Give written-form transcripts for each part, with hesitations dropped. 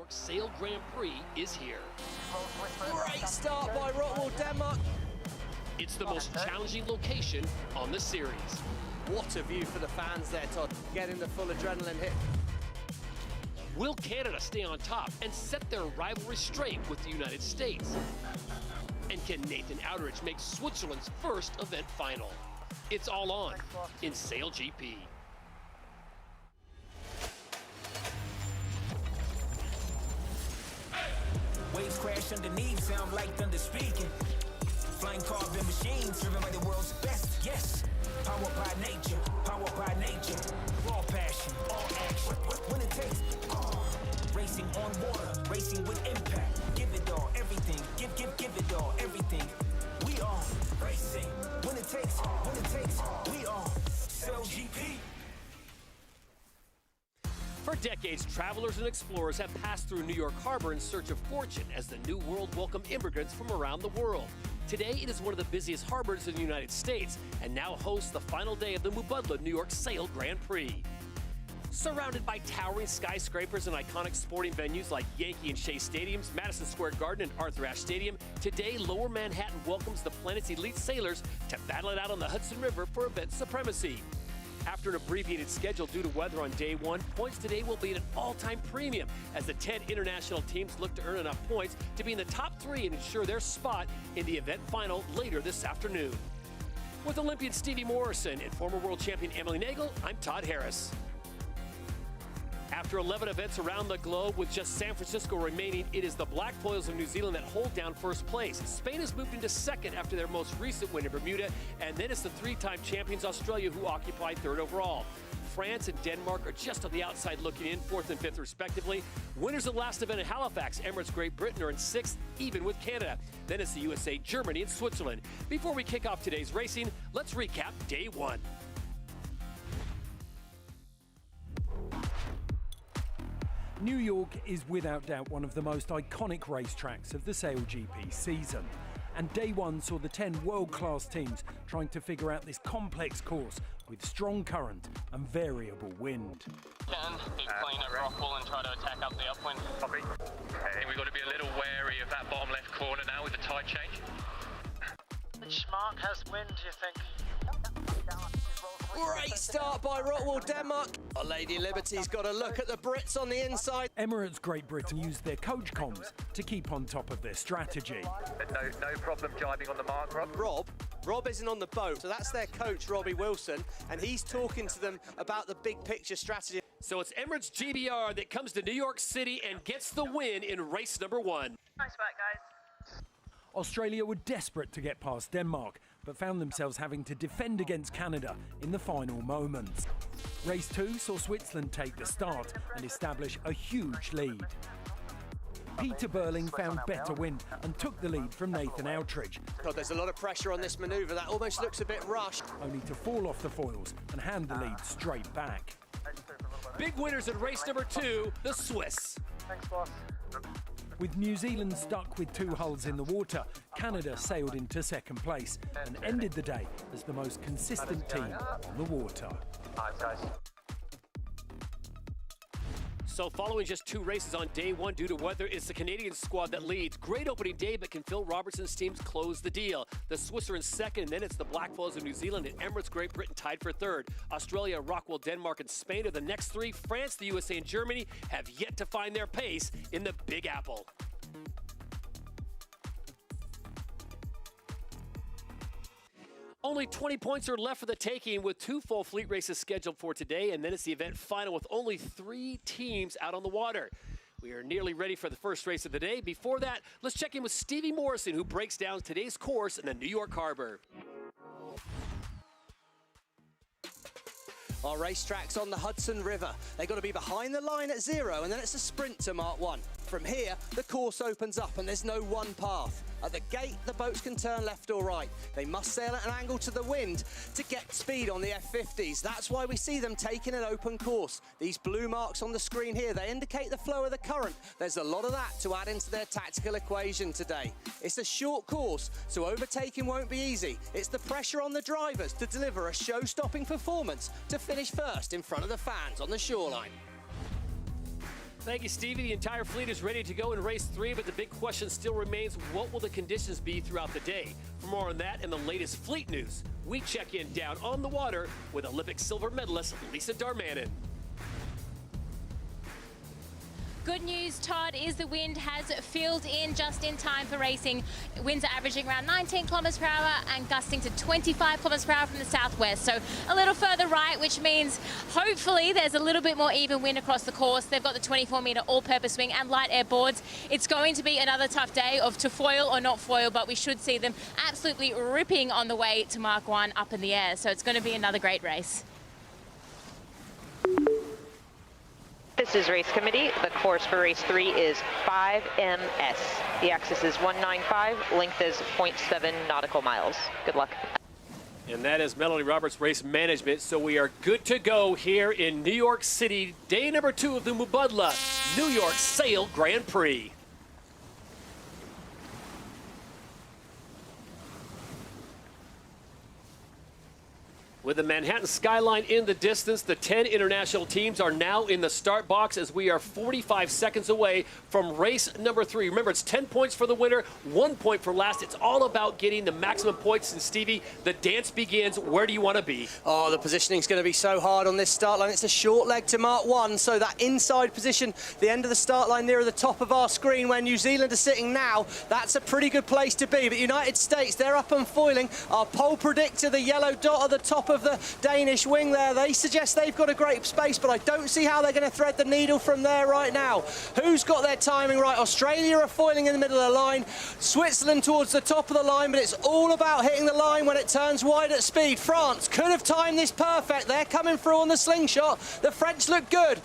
York Sail Grand Prix is here. Great start by Rockwool, Denmark. It's the most challenging location on the series. What a view for the fans there, Todd. Getting the full adrenaline hit. Will Canada stay on top and set their rivalry straight with the United States? And can Nathan Outteridge make Switzerland's first event final? It's all on in SailGP. Waves crash underneath, sound like thunder speaking. Flying carbon machines, driven by the world's best. Yes, powered by nature, raw passion, all action. When it takes, racing on water, racing with impact. Give it all, everything. Give it all, everything. We are racing. When it takes, we are SailGP. For decades, travelers and explorers have passed through New York Harbor in search of fortune as the New World welcomed immigrants from around the world. Today, it is one of the busiest harbors in the United States and now hosts the final day of the Mubadala New York Sail Grand Prix. Surrounded by towering skyscrapers and iconic sporting venues like Yankee and Shea Stadiums, Madison Square Garden, and Arthur Ashe Stadium, today Lower Manhattan welcomes the planet's elite sailors to battle it out on the Hudson River for event supremacy. After an abbreviated schedule due to weather on day one, points today will be at an all-time premium as the 10 international teams look to earn enough points to be in the top 3 and ensure their spot in the event final later this afternoon. With Olympian Stevie Morrison and former world champion Emily Nagel, I'm Todd Harris. After 11 events around the globe with just San Francisco remaining, it is the Black Foils of New Zealand that hold down first place. Spain has moved into second after their most recent win in Bermuda, and then it's the 3-time champions Australia who occupy third overall. France and Denmark are just on the outside looking in, 4th and 5th respectively. Winners of the last event in Halifax, Emirates Great Britain are in 6th, even with Canada. Then it's the USA, Germany, and Switzerland. Before we kick off today's racing, let's recap day one. New York is without doubt one of the most iconic racetracks of the SailGP season. And day one saw the 10 world-class teams trying to figure out this complex course with strong current and variable wind. Be clean at Rockwool and try to attack up the upwind. Copy. I think we've got to be a little wary of that bottom left corner now with the tide change. Which mark has wind, do you think? Great start by Rockwool, Denmark. Our Lady Liberty's got a look at the Brits on the inside. Emirates Great Britain used their coach comms to keep on top of their strategy. No problem jibing on the mark, Rob. Rob isn't on the boat, so that's their coach, Robbie Wilson, and he's talking to them about the big picture strategy. So it's Emirates GBR that comes to New York City and gets the win in race number 1. Nice work, guys. Australia were desperate to get past Denmark, but found themselves having to defend against Canada in the final moments. Race 2 saw Switzerland take the start and establish a huge lead. Peter Burling found better wind and took the lead from Nathan Outteridge. God, there's a lot of pressure on this manoeuvre. That almost looks a bit rushed. Only to fall off the foils and hand the lead straight back. Big winners in race number 2, the Swiss. Thanks, boss. With New Zealand stuck with 2 hulls in the water, Canada sailed into second place and ended the day as the most consistent team on the water. Nice, guys. So following just 2 races on day 1 due to weather, it's the Canadian squad that leads. Great opening day, but can Phil Robertson's teams close the deal? The Swiss are in second, and then it's the Black Foils of New Zealand and Emirates Great Britain tied for third. Australia, Rockwool, Denmark, and Spain are the next 3. France, the USA, and Germany have yet to find their pace in the Big Apple. Only 20 points are left for the taking with 2 full fleet races scheduled for today, and then it's the event final with only 3 teams out on the water. We are nearly ready for the first race of the day. Before that, let's check in with Stevie Morrison, who breaks down today's course in the New York Harbor. Our racetrack's on the Hudson River. They've got to be behind the line at 0, and then it's a sprint to mark 1. From here, the course opens up, and there's no one path. At the gate, the boats can turn left or right. They must sail at an angle to the wind to get speed on the F50s. That's why we see them taking an open course. These blue marks on the screen here, they indicate the flow of the current. There's a lot of that to add into their tactical equation today. It's a short course, so overtaking won't be easy. It's the pressure on the drivers to deliver a show-stopping performance to finish first in front of the fans on the shoreline. Thank you, Stevie. The entire fleet is ready to go in race 3, but the big question still remains, what will the conditions be throughout the day? For more on that and the latest fleet news, we check in down on the water with Olympic silver medalist Lisa Darmanin. Good news, Todd, is the wind has filled in just in time for racing. Winds are averaging around 19 kilometers per hour and gusting to 25 kilometers per hour from the southwest. So a little further right, which means hopefully there's a little bit more even wind across the course. They've got the 24-meter all-purpose swing and light air boards. It's going to be another tough day of to foil or not foil, but we should see them absolutely ripping on the way to Mark 1 up in the air. So it's going to be another great race. This is race committee. The course for race 3 is 5MS. The axis is 195, length is 0.7 nautical miles. Good luck. And that is Melanie Roberts, race management. So we are good to go here in New York City, day number 2 of the Mubadala New York Sail Grand Prix. With the Manhattan skyline in the distance, the 10 international teams are now in the start box as we are 45 seconds away from race number 3. Remember, it's 10 points for the winner, 1 point for last. It's all about getting the maximum points. And Stevie, the dance begins. Where do you want to be? Oh, the positioning's going to be so hard on this start line. It's a short leg to Mark 1, so that inside position, the end of the start line nearer the top of our screen where New Zealand are sitting now, that's a pretty good place to be. But United States, they're up and foiling. Our pole predictor, the yellow dot at the top of the Danish wing there, they suggest they've got a great space, but I don't see how they're going to thread the needle from there right now. Who's got their timing right? Australia are foiling in the middle of the line, Switzerland towards the top of the line, but it's all about hitting the line when it turns wide at speed. France could have timed this perfect. They're coming through on the slingshot. The French look good.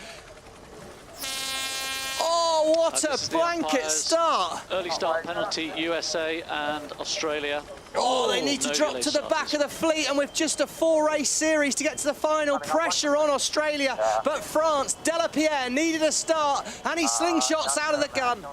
Oh, what a blanket start. Early start penalty, USA and Australia. Oh, they need to drop to the back of the fleet, and with just a 4-race series to get to the final, pressure on Australia. But France, Delapierre needed a start, and he slingshots out of the gun.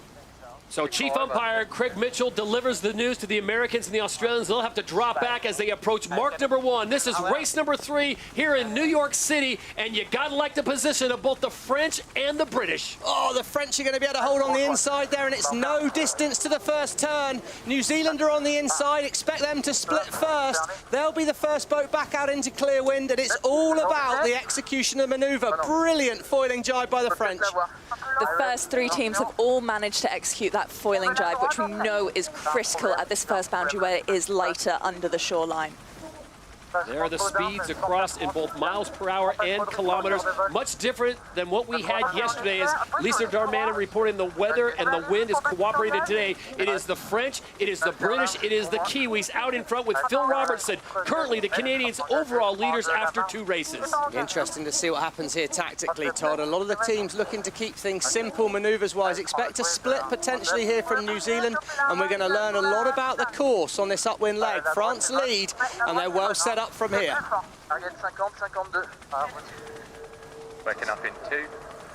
So Chief Umpire Craig Mitchell delivers the news to the Americans and the Australians. They'll have to drop back as they approach mark number 1. This is race number 3 here in New York City, and you gotta like the position of both the French and the British. Oh, the French are going to be able to hold on the inside there, and it's no distance to the first turn. New Zealand are on the inside. Expect them to split first. They'll be the first boat back out into clear wind, and it's all about the execution of the manoeuvre. Brilliant foiling jibe by the French. The first 3 teams have all managed to execute that foiling jibe, which we know is critical at this first boundary where it is lighter under the shoreline. There are the speeds across in both miles per hour and kilometers. Much different than what we had yesterday as Lisa Darmanin reporting the weather and the wind is cooperated today. It is the French, it is the British, it is the Kiwis out in front with Phil Robertson, currently the Canadians' overall leaders after 2 races. Interesting to see what happens here tactically, Todd. A lot of the teams looking to keep things simple manoeuvres-wise. Expect a split potentially here from New Zealand, and we're going to learn a lot about the course on this upwind leg. France lead, and they're well set up from here. Working up in 2.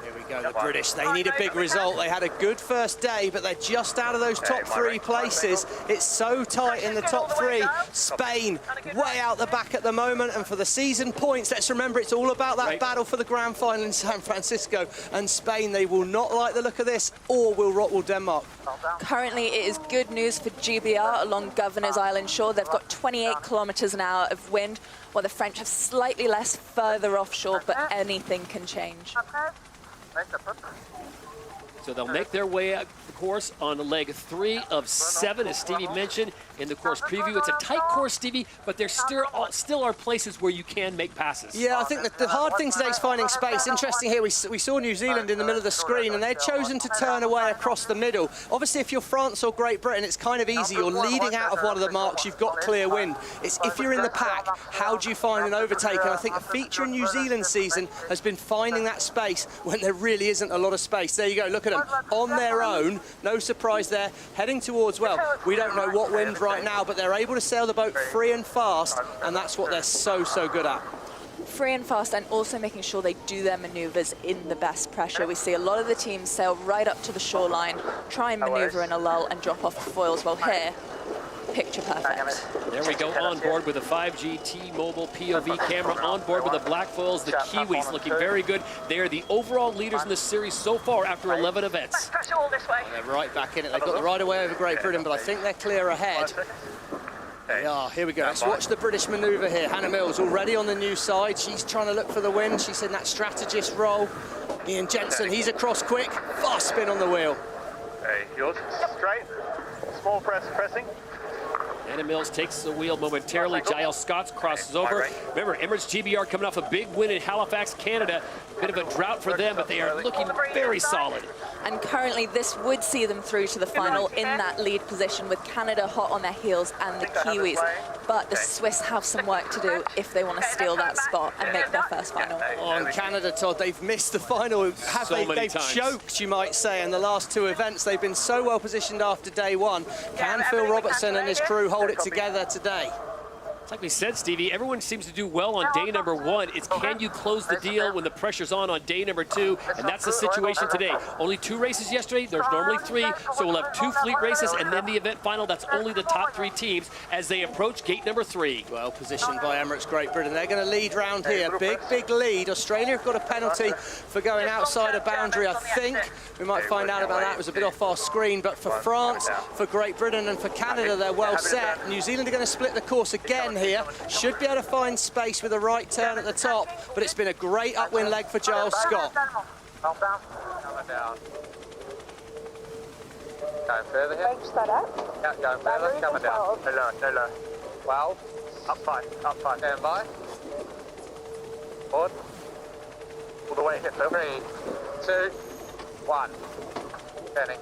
Here we go, the British. They need a big result. They had a good first day, but they're just out of those top 3 places. It's so tight in the top 3. Spain, way out the back at the moment. And for the season points, let's remember it's all about that battle for the grand final in San Francisco. And Spain, they will not like the look of this, or will Denmark. Currently, it is good news for GBR along Governor's Island shore. They've got 28 kilometers an hour of wind, while the French have slightly less further offshore, but anything can change. So they'll make their way up the course on leg 3 of 7, as Stevie mentioned in the course preview. It's a tight course, Stevie, but there still are places where you can make passes. Yeah, I think that the hard thing today is finding space. Interesting here, we saw New Zealand in the middle of the screen, and they'd chosen to turn away across the middle. Obviously, if you're France or Great Britain, it's kind of easy. You're leading out of one of the marks, you've got clear wind. It's if you're in the pack, how do you find an overtake? And I think a feature in New Zealand's season has been finding that space when there really isn't a lot of space. There you go, look at them, on their own, no surprise there, heading towards, well, we don't know what wind right now, but they're able to sail the boat free and fast, and that's what they're so good at. Free and fast, and also making sure they do their maneuvers in the best pressure. We see a lot of the teams sail right up to the shoreline, try and maneuver in a lull and drop off the foils. Well, here, picture perfect. There we go, on board with a 5G T-Mobile POV camera, on board with the black foils, the Kiwis looking very good. They are the overall leaders in the series so far after 11 events. Pressure all this way. They're right back in it. They've got the right of way over Great Britain, but I think they're clear ahead. They are. Here we go. Let's watch the British manoeuvre here. Hannah Mills already on the new side. She's trying to look for the win. She's in that strategist role. Ian Jensen, he's across quick. Fast spin on the wheel. Hey, yours. Straight. Small pressing. Hannah Mills takes the wheel momentarily. Giles Scott crosses over. Remember, Emirates GBR coming off a big win in Halifax, Canada. Bit of a drought for them, but they are looking very solid. And currently this would see them through to the final in that lead position with Canada hot on their heels and the Kiwis. But the Swiss have some work to do if they want to steal that spot and make their first final. On Canada, Todd, they've missed the final. They've choked, you might say, in the last two events. They've been so well positioned after day one. Can Phil Robertson and his crew hold it together today? Like we said, Stevie, everyone seems to do well on day number one. It's can you close the deal when the pressure's on day number two? And that's the situation today. Only 2 races yesterday. There's normally 3. So we'll have 2 fleet races and then the event final. That's only the top 3 teams as they approach gate number 3. Well positioned by Emirates Great Britain. They're going to lead round here. Big lead. Australia have got a penalty for going outside a boundary, I think. We might find out about that. It was a bit off our screen. But for France, for Great Britain and for Canada, they're well set. New Zealand are going to split the course again here. Should be able to find space with a right turn at the top, but it's been a great upwind leg for Giles Scott. Coming down. Going further here. Yeah, going further. Coming down. No low. 12. Up 5. Stand by. Forward. All the way here. 3, 2, 1. Turning.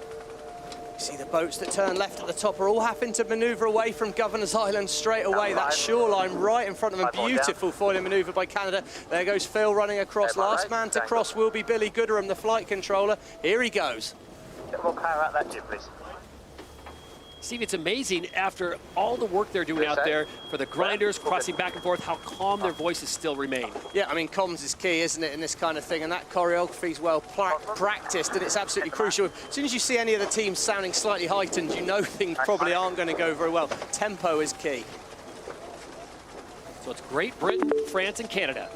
See the boats that turn left at the top are all having to manoeuvre away from Governor's Island straight away. That shoreline right in front of them. Beautiful foiling manoeuvre by Canada. There goes Phil running across. Last man to cross will be Billy Gooderham, the flight controller. Here he goes. We'll clear out that jib, please. Steve, it's amazing after all the work they're doing out there for the grinders, crossing back and forth, how calm their voices still remain. Yeah, I mean, comms is key, isn't it, in this kind of thing, and that choreography is well practiced, and it's absolutely crucial. As soon as you see any of the teams sounding slightly heightened, you know things probably aren't going to go very well. Tempo is key. So it's Great Britain, France, and Canada.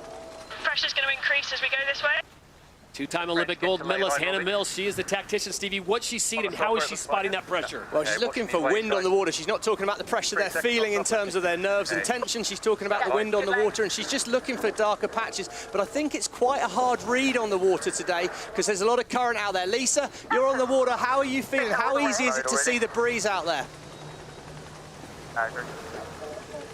Pressure's going to increase as we go this way. 2-time Olympic gold medalist Hannah Mills. She is the tactician. Stevie, what's she seen and how is she spotting that pressure? Well, she's looking for wind on the water. She's not talking about the pressure they're feeling in terms of their nerves and tension. She's talking about the wind on the water, and she's just looking for darker patches. But I think it's quite a hard read on the water today because there's a lot of current out there. Lisa, you're on the water. How are you feeling? How easy is it to see the breeze out there?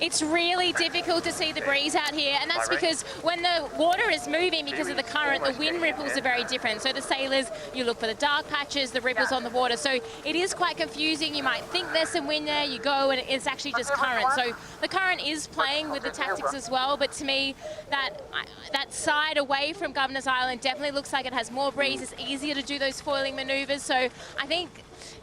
It's really difficult to see the breeze out here, and that's because when the water is moving because of the current, the wind ripples are very different. So the sailors, you look for the dark patches, the ripples on the water. So it is quite confusing. You might think there's some wind there, you go, and it's actually just current. So the current is playing with the tactics as well, but to me, that side away from Governor's Island definitely looks like it has more breeze. It's easier to do those foiling maneuvers. So I think,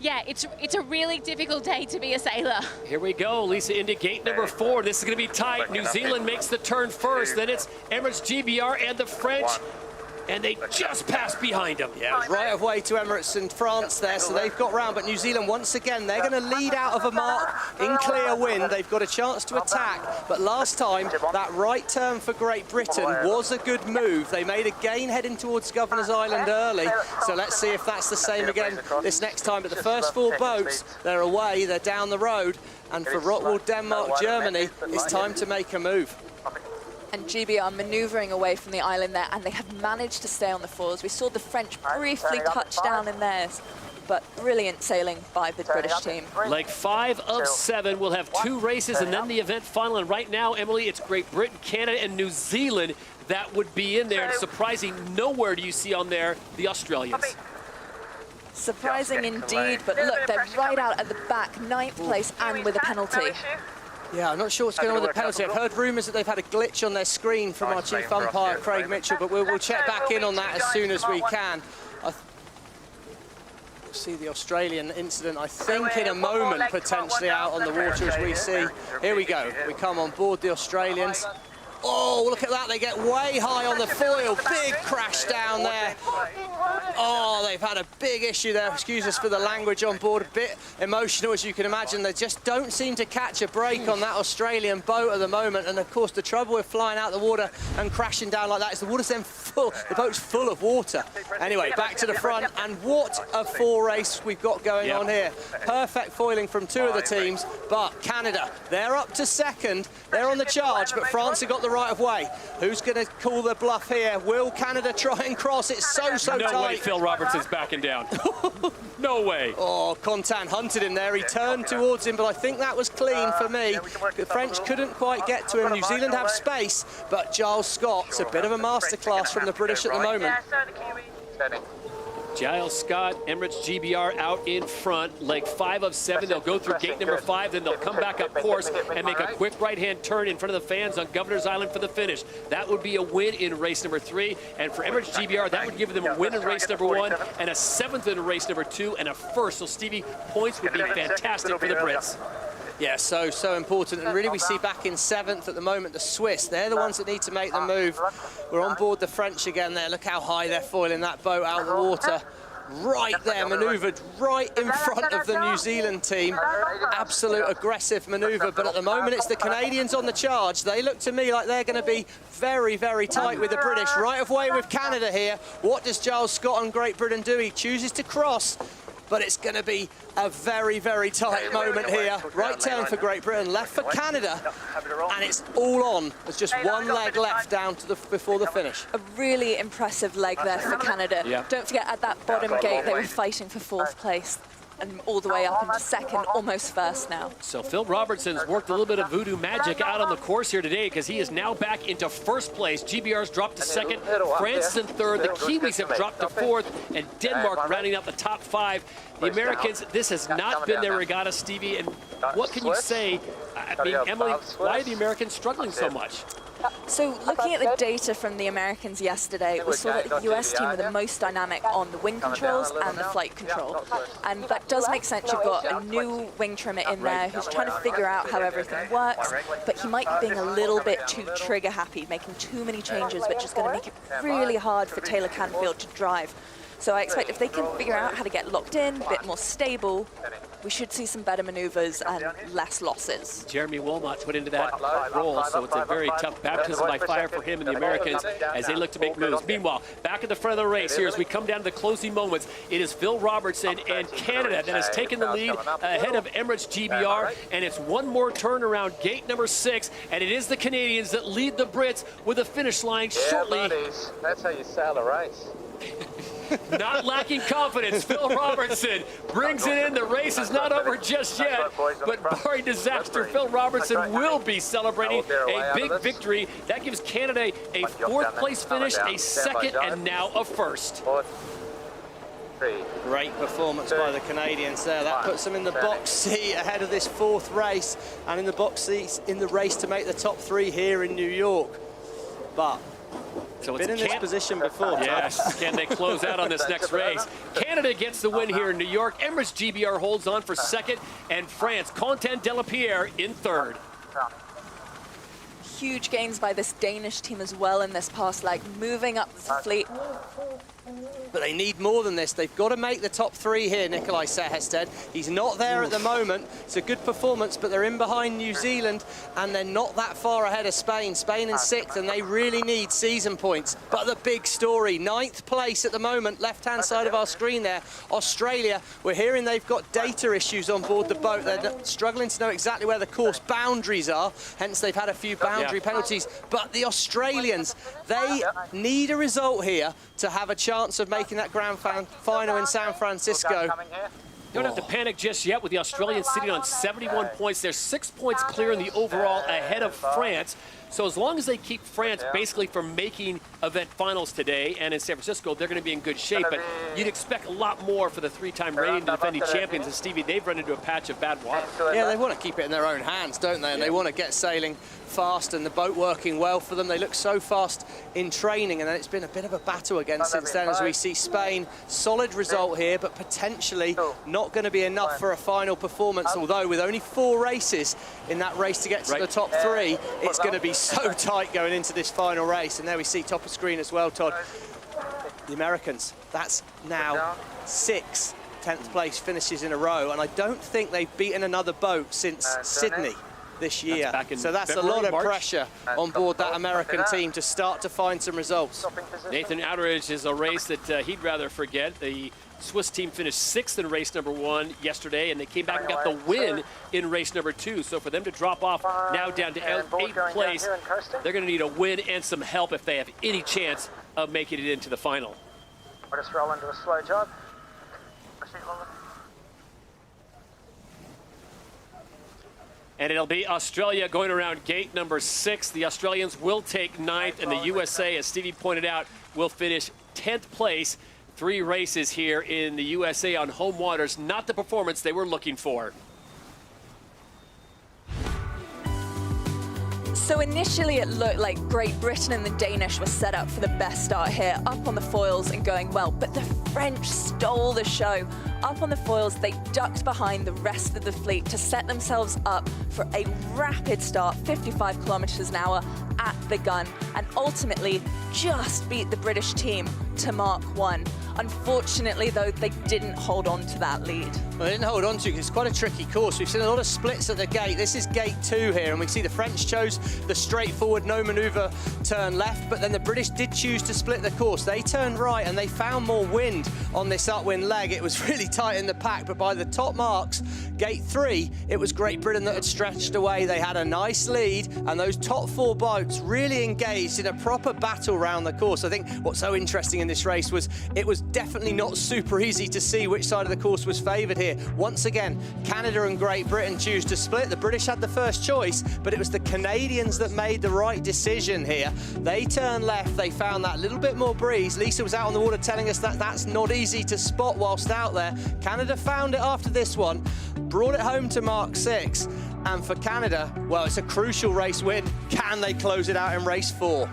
yeah, it's a really difficult day to be a sailor. Here we go, Lisa, into gate number 4. This is going to be tight. New Zealand makes the turn first. Then it's Emirates GBR and the French. And they just passed behind them. Yeah, it was right of way to Emirates and France there, so they've got round. But New Zealand, once again, they're going to lead out of a mark in clear wind. They've got a chance to attack. But last time, that right turn for Great Britain was a good move. They made a gain heading towards Governor's Island early. So let's see if that's the same again this next time. But the first 4 boats, they're away, they're down the road. And for Rottwell, Denmark, Germany, it's time to make a move. And GBR manoeuvring away from the island there, and they have managed to stay on the foils. We saw the French briefly touch down in theirs, but brilliant sailing by the British team. Leg 5 of 7. We'll have 2 races and then the event final. And right now, Emily, it's Great Britain, Canada, and New Zealand that would be in there. And surprising, nowhere do you see on there the Australians. Surprising indeed, but look, they're right out at the back, 9th place and with a penalty. Yeah, I'm not sure what's going on with the penalty. I've heard rumours that they've had a glitch on their screen from our chief umpire, Craig Mitchell, but we'll check back in on that as soon as we can. We'll see the Australian incident, I think, in a moment, potentially out on the water as we see. Here we go. We come on board the Australians. Oh, look at that. They get way high on the foil. Big crash down there. Oh, they've had a big issue there. Excuse us for the language on board, a bit emotional as you can imagine. They just don't seem to catch a break on that Australian boat at the moment. And of course, the trouble with flying out the water and crashing down like that is the water's then full, the boat's full of water. Anyway, back to the front, and what a 4 race we've got going on here. Perfect foiling from 2 of the teams, but Canada, they're up to second. They're on the charge, but France have got the right of way. Who's going to call the bluff here? Will Canada try and cross? It's so tight. No way Phil Robertson's backing down. No way. Oh, Contan hunted him there. He turned towards him, but I think that was clean for me. The French couldn't quite get to him. New Zealand have space, but Giles Scott's a bit of a masterclass from the British at the moment. Giles Scott, Emirates GBR out in front, leg 5 of 7. They'll go through gate number 5, then they'll come back up course and make a quick right-hand turn in front of the fans on Governor's Island for the finish. That would be a win in race number 3, and for Emirates GBR, that would give them a win in race number 1, and a 7th in race number 2, and a 1st. So, Stevie, points would be fantastic for the Brits. Yeah, so important. And really we see back in 7th at the moment the Swiss. They're the ones that need to make the move. We're on board the French again there. Look how high they're foiling that boat out of the water. Right there, manoeuvred right in front of the New Zealand team. Absolute aggressive manoeuvre, but at the moment it's the Canadians on the charge. They look to me like they're going to be very, very tight with the British. Right of way with Canada here. What does Giles Scott and Great Britain do? He chooses to cross, but it's going to be a very, very tight moment here. Right turn for Great Britain, left for Canada, and it's all on. There's just one leg left down to before the finish. A really impressive leg there for Canada. Don't forget, at that bottom gate, they were fighting for 4th place. And all the way up into 2nd, almost 1st now. So Phil Robertson's worked a little bit of voodoo magic out on the course here today, because he is now back into 1st place. GBR's dropped to 2nd, France is in 3rd, the Kiwis have dropped to 4th, and Denmark rounding out the top 5. The Americans, this has not been their regatta, Stevie, and what can you say? I mean, Emily, why are the Americans struggling so much? So looking at the data from the Americans yesterday, we saw that the US team were the most dynamic on the wing controls and the flight control. And that does make sense. You've got a new wing trimmer in there who's trying to figure out how everything works, but he might be being a little bit too trigger happy, making too many changes, which is going to make it really hard for Taylor Canfield to drive. So I expect if they can figure out how to get locked in, a bit more stable, we should see some better maneuvers and less losses. Jeremy Wilmot put into that role, so it's a very tough baptism by fire for him and the Americans as they look to make moves. Meanwhile, back at the front of the race here as we come down to the closing moments, it is Phil Robertson and Canada that has taken the lead ahead of Emirates GBR, and it's one more turn around gate number 6, and it is the Canadians that lead the Brits with a finish line shortly. Buddies. That's how you sail a race. Not lacking confidence, Phil Robertson brings it in. The race is not over just yet, but barring disaster, Phil Robertson will be celebrating a big victory. That gives Canada a 4th place finish, a 2nd, and now a 1st. Great performance by the Canadians there. That puts them in the box seat ahead of this 4th race, and in the box seats in the race to make the top 3 here in New York. But so been in this position before. Yes, can they close out on this next race? Canada gets the win here in New York. Emirates GBR holds on for 2nd, and France, Content Delapierre in 3rd. Huge gains by this Danish team as well in this past leg, moving up the fleet. But they need more than this. They've got to make the top 3 here, Nikolai Sehested. He's not there at the moment. It's a good performance, but they're in behind New Zealand, and they're not that far ahead of Spain. Spain in 6th, and they really need season points. But the big story, 9th place at the moment, left-hand side of our screen there, Australia. We're hearing they've got data issues on board the boat. They're struggling to know exactly where the course boundaries are, hence they've had a few boundary penalties. But the Australians, they need a result here to have a chance of making that grand final in San Francisco. You don't have to panic just yet with the Australians sitting on 71 points. They're 6 points clear in the overall ahead of France. So as long as they keep France basically from making event finals today and in San Francisco, they're going to be in good shape. But you'd expect a lot more for the 3-time reigning defending champions. And Stevie, they've run into a patch of bad water. Yeah, they want to keep it in their own hands, don't they? And they want to get sailing fast and the boat working well for them. They look so fast in training, and then it's been a bit of a battle again since then as we see Spain. Solid result here, but potentially not going to be enough for a final performance, although with only 4 races in that race to get to the top 3, it's going to be so tight going into this final race. And there we see top of screen as well, Todd. the Americans. That's now 6 10th place finishes in a row, and I don't think they've beaten another boat since Sydney this year. So that's February, a lot of March. pressure on board that American team to start to find some results. Nathan Outteridge is a race that he'd rather forget. The Swiss team finished 6th in race number 1 yesterday, and they came back and got the win in race number 2. So for them to drop off now down to 8th place, they're going to need a win and some help if they have any chance of making it into the final. I'll just roll into a slow job. And it'll be Australia going around gate number 6. The Australians will take 9th, and the USA, as Stevie pointed out, will finish 10th place. 3 races here in the USA on home waters, not the performance they were looking for. So initially it looked like Great Britain and the Danish were set up for the best start here, up on the foils and going well, but the French stole the show. Up on the foils, they ducked behind the rest of the fleet to set themselves up for a rapid start, 55 kilometers an hour at the gun, and ultimately just beat the British team to Mark 1. Unfortunately, though, they didn't hold on to that lead. Well, they didn't hold on to it because it's quite a tricky course. We've seen a lot of splits at the gate. This is gate 2 here, and we see the French chose the straightforward, no manoeuvre turn left, but then the British did choose to split the course. They turned right, and they found more wind on this upwind leg. It was really tight in the pack, but by the top marks, gate 3, it was Great Britain that had stretched away. They had a nice lead, and those top 4 boats really engaged in a proper battle round the course. I think what's so interesting in this race was it was definitely not super easy to see which side of the course was favoured here. Once again, Canada and Great Britain choose to split. The British had the first choice, but it was the Canadians that made the right decision here. They turned left, they found that little bit more breeze. Lisa was out on the water telling us that that's not easy to spot whilst out there. Canada found it after this one, brought it home to Mark 6, and for Canada, well, it's a crucial race win. Can they close it out in race 4?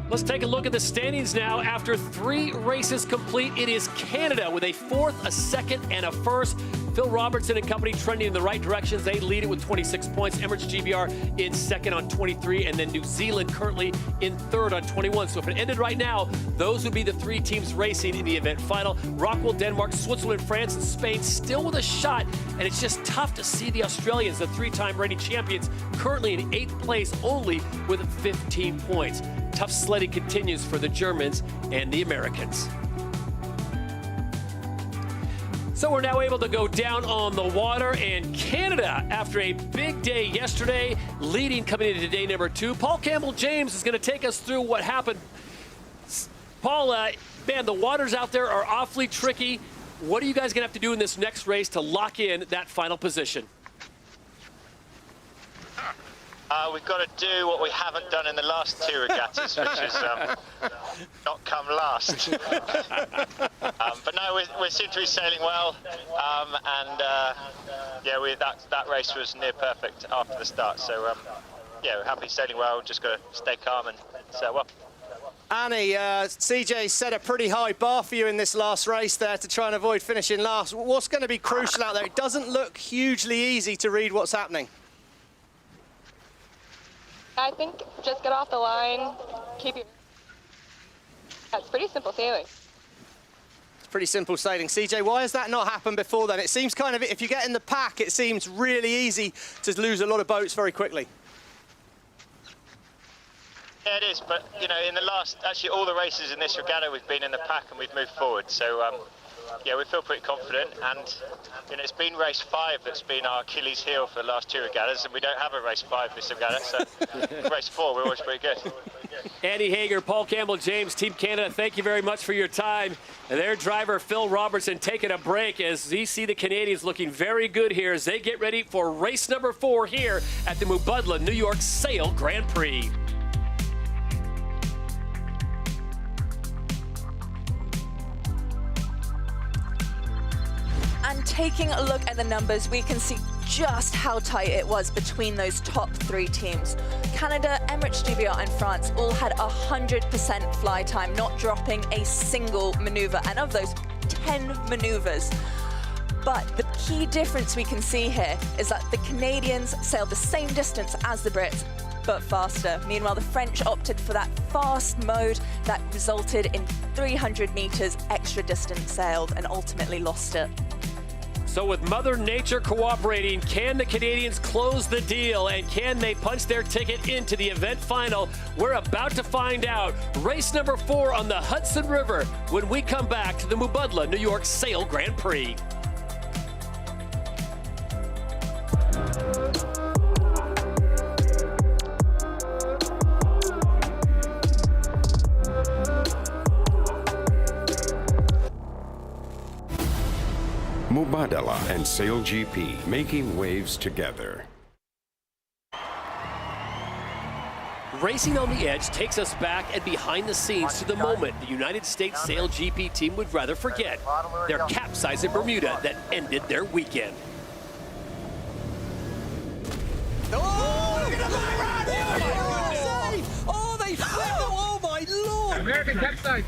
Let's take a look at the standings now. After 3 races complete, it is Canada with a 4th, a 2nd, and a 1st. Phil Robertson and company trending in the right directions. They lead it with 26 points. Emirates GBR in 2nd on 23, and then New Zealand currently in 3rd on 21. So if it ended right now, those would be the 3 teams racing in the event final. Rockwell, Denmark, Switzerland, France, and Spain still with a shot, and it's just tough to see the Australians, the 3-time reigning champions, currently in 8th place only with 15 points. Tough sledding continues for the Germans and the Americans. So we're now able to go down on the water, and Canada, after a big day yesterday, leading coming into day number 2. Paul Campbell-James is going to take us through what happened. Paul, man, the waters out there are awfully tricky. What are you guys going to have to do in this next race to lock in that final position? We've got to do what we haven't done in the last 2 regattas, which is not come last. But no, we seem to be sailing well, yeah, that race was near perfect after the start. So yeah, we're happy sailing well. Just got to stay calm and sail well. Annie, CJ set a pretty high bar for you in this last race there to try and avoid finishing last. What's going to be crucial out there? It doesn't look hugely easy to read what's happening. I think just get off the line, keep your... It's pretty simple sailing. It's pretty simple sailing. CJ, why has that not happened before then? It seems kind of, if you get in the pack, it seems really easy to lose a lot of boats very quickly. Yeah, it is, but, you know, in the last, actually all the races in this regatta, we've been in the pack and we've moved forward. So, yeah, we feel pretty confident, and you know, it's been race 5 that's been our Achilles heel for the last 2 regattas, and we don't have a race 5 this regatta, so race 4 we're always pretty good. Andy Hager, Paul Campbell-James, Team Canada, thank you very much for your time. And their driver, Phil Robertson, taking a break as we see the Canadians looking very good here as they get ready for race number 4 here at the Mubadala New York Sail Grand Prix. And taking a look at the numbers, we can see just how tight it was between those top 3 teams. Canada, Emirates GBR and France all had 100% fly time, not dropping a single maneuver, and of those 10 maneuvers. But the key difference we can see here is that the Canadians sailed the same distance as the Brits, but faster. Meanwhile, the French opted for that fast mode that resulted in 300 meters extra distance sailed and ultimately lost it. So with Mother Nature cooperating, can the Canadians close the deal, and can they punch their ticket into the event final? We're about to find out. Race number 4 on the Hudson River when we come back to the Mubadala New York Sail Grand Prix. Mubadala and SailGP making waves together. Racing on the Edge takes us back and behind the scenes to the moment the United States SailGP team would rather forget. Their capsize in Bermuda that ended their weekend. Oh, look at the run! Oh, they flipped them! Oh, my Lord! American capsize.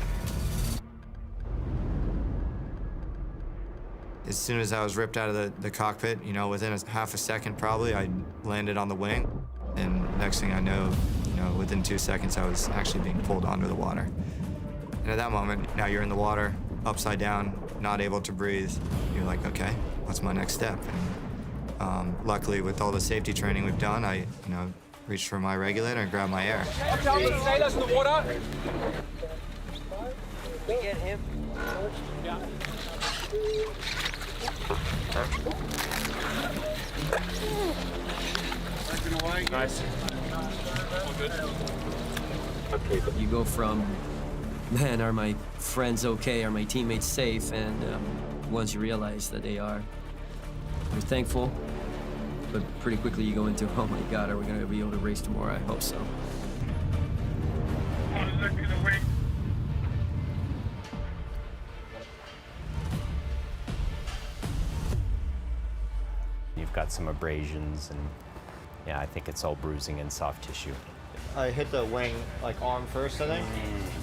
As soon as I was ripped out of the cockpit, you know, within half a second probably, I landed on the wing. And next thing I know, you know, within 2 seconds, I was actually being pulled onto the water. And at that moment, now you're in the water, upside down, not able to breathe. You're like, okay, what's my next step? And luckily, with all the safety training we've done, I, you know, reached for my regulator and grabbed my air. Watch out, the sailors in the water. We get him. Yeah. Nice. Okay, but you go from, man, are my friends okay? Are my teammates safe? And once you realize that they are, you're thankful. But pretty quickly you go into, oh my God, are we going to be able to race tomorrow? I hope so. You've got some abrasions, and yeah, I think it's all bruising and soft tissue. I hit the wing, like arm first, I think.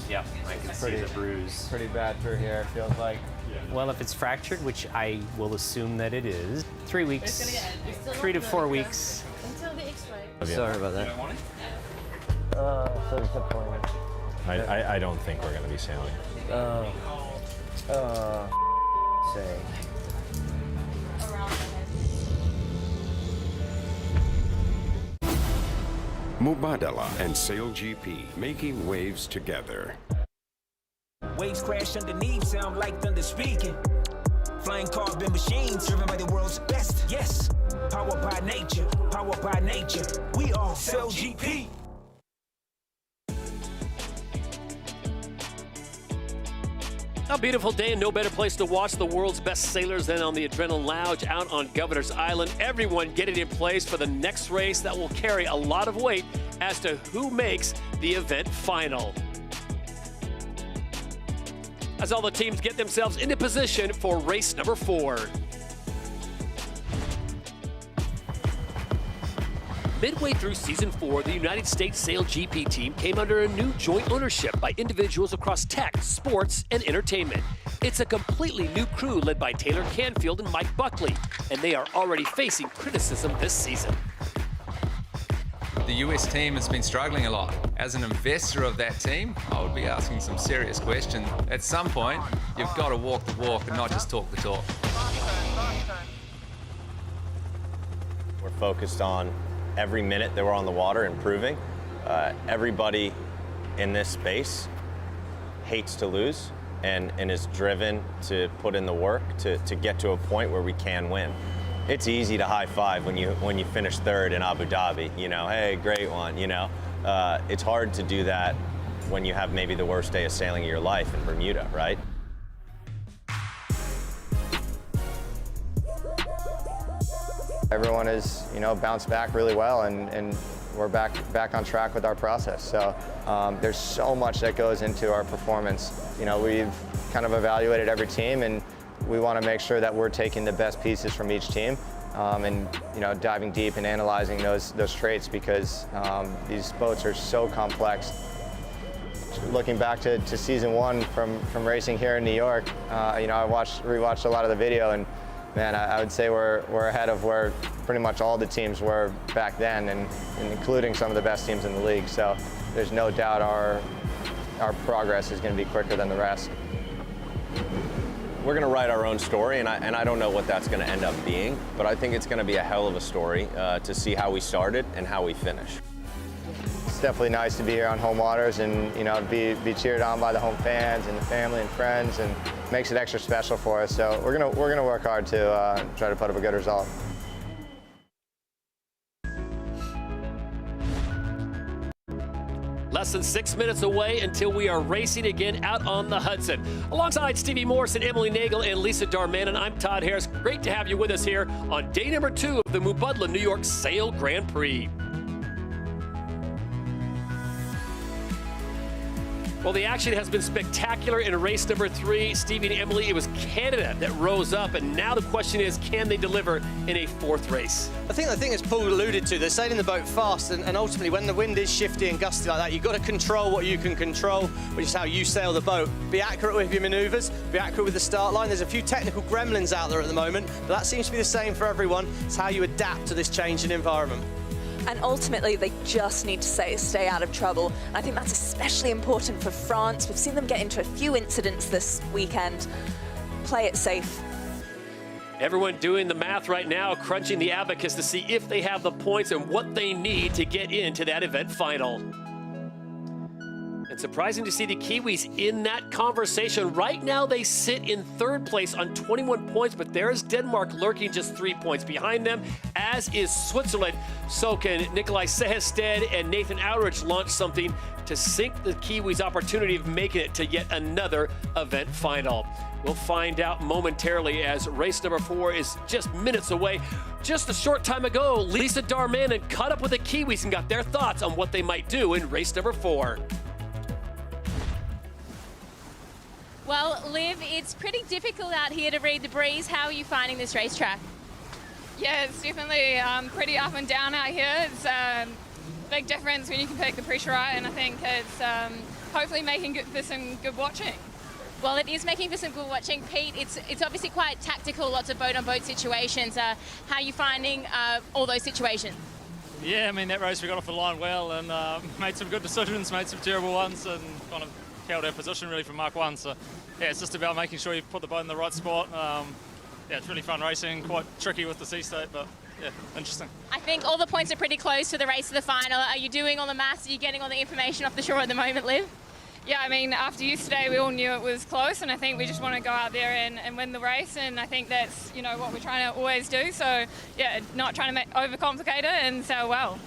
Yeah, I can see the bruise. Pretty bad through here, it feels like. Well, if it's fractured, which I will assume that it is, 3 weeks, 3 to 4 weeks. Until the X-ray. Sorry about that. So disappointing. I don't think we're going to be sailing. Say. Mubadala and SailGP making waves together. Waves crash underneath, sound like thunder speaking. Flying carbon machines, driven by the world's best. Yes, powered by nature, powered by nature. We are SailGP. A beautiful day and no better place to watch the world's best sailors than on the Adrenaline Lounge out on Governor's Island. Everyone getting in place for the next race that will carry a lot of weight as to who makes the event final. As all the teams get themselves into position for race number 4. Midway through season 4, the United States SailGP team came under a new joint ownership by individuals across tech, sports, and entertainment. It's a completely new crew led by Taylor Canfield and Mike Buckley, and they are already facing criticism this season. The US team has been struggling a lot. As an investor of that team, I would be asking some serious questions. At some point, you've got to walk the walk and not just talk the talk. We're focused on every minute that we're on the water improving. Everybody in this space hates to lose and is driven to put in the work to get to a point where we can win. It's easy to high five when you finish third in Abu Dhabi, you know, hey, great one, you know. It's hard to do that when you have maybe the worst day of sailing of your life in Bermuda, right? Everyone has, you know, bounced back really well, and we're back on track with our process. So there's so much that goes into our performance. You know, we've kind of evaluated every team, and we want to make sure that we're taking the best pieces from each team, and you know, diving deep and analyzing those traits, because these boats are so complex. Looking back to season 1 from racing here in New York, you know, I rewatched a lot of the video, and man, I would say we're ahead of where pretty much all the teams were back then, and including some of the best teams in the league. So there's no doubt our progress is going to be quicker than the rest. We're going to write our own story, and I don't know what that's going to end up being, but I think it's going to be a hell of a story to see how we started and how we finish. It's definitely nice to be here on home waters and, you know, be cheered on by the home fans and the family and friends, and makes it extra special for us. So we're gonna work hard to try to put up a good result. Less than 6 minutes away until we are racing again out on the Hudson. Alongside Stevie Morrison, Emily Nagel, and Lisa Darmanin, I'm Todd Harris. Great to have you with us here on day number 2 of the Mubadala New York Sail Grand Prix. Well, the action has been spectacular in race number 3. Stevie and Emily, it was Canada that rose up, and now the question is, can they deliver in a 4th race? I think the thing, as Paul alluded to, they're sailing the boat fast, and ultimately when the wind is shifty and gusty like that, you've got to control what you can control, which is how you sail the boat. Be accurate with your manoeuvres, be accurate with the start line. There's a few technical gremlins out there at the moment, but that seems to be the same for everyone. It's how you adapt to this changing environment. And ultimately, they just need to stay out of trouble. And I think that's especially important for France. We've seen them get into a few incidents this weekend. Play it safe. Everyone doing the math right now, crunching the abacus to see if they have the points and what they need to get into that event final. And surprising to see the Kiwis in that conversation. Right now, they sit in 3rd place on 21 points, but there is Denmark lurking just 3 points behind them, as is Switzerland. So can Nikolai Sehested and Nathan Outridge launch something to sink the Kiwis' opportunity of making it to yet another event final. We'll find out momentarily as race number 4 is just minutes away. Just a short time ago, Lisa Darmanin caught up with the Kiwis and got their thoughts on what they might do in race number 4. Well, Liv, it's pretty difficult out here to read the breeze. How are you finding this racetrack? Yeah, it's definitely pretty up and down out here. It's a big difference when you can pick the pressure right, and I think it's hopefully making for some good watching. Well, it is making for some good watching. Pete, it's obviously quite tactical, lots of boat-on-boat situations. How are you finding all those situations? Yeah, I mean, that race we got off the line well and made some good decisions, made some terrible ones, and kind of held our position really from Mark 1. So, yeah, it's just about making sure you put the boat in the right spot. Yeah, it's really fun racing, quite tricky with the sea state, but yeah, interesting. I think all the points are pretty close to the race to the final. Are you doing all the maths? Are you getting all the information off the shore at the moment, Liv? Yeah, I mean, after yesterday, we all knew it was close, and I think we just want to go out there and win the race, and I think that's, you know, what we're trying to always do. So, yeah, not trying to overcomplicate it and sail well.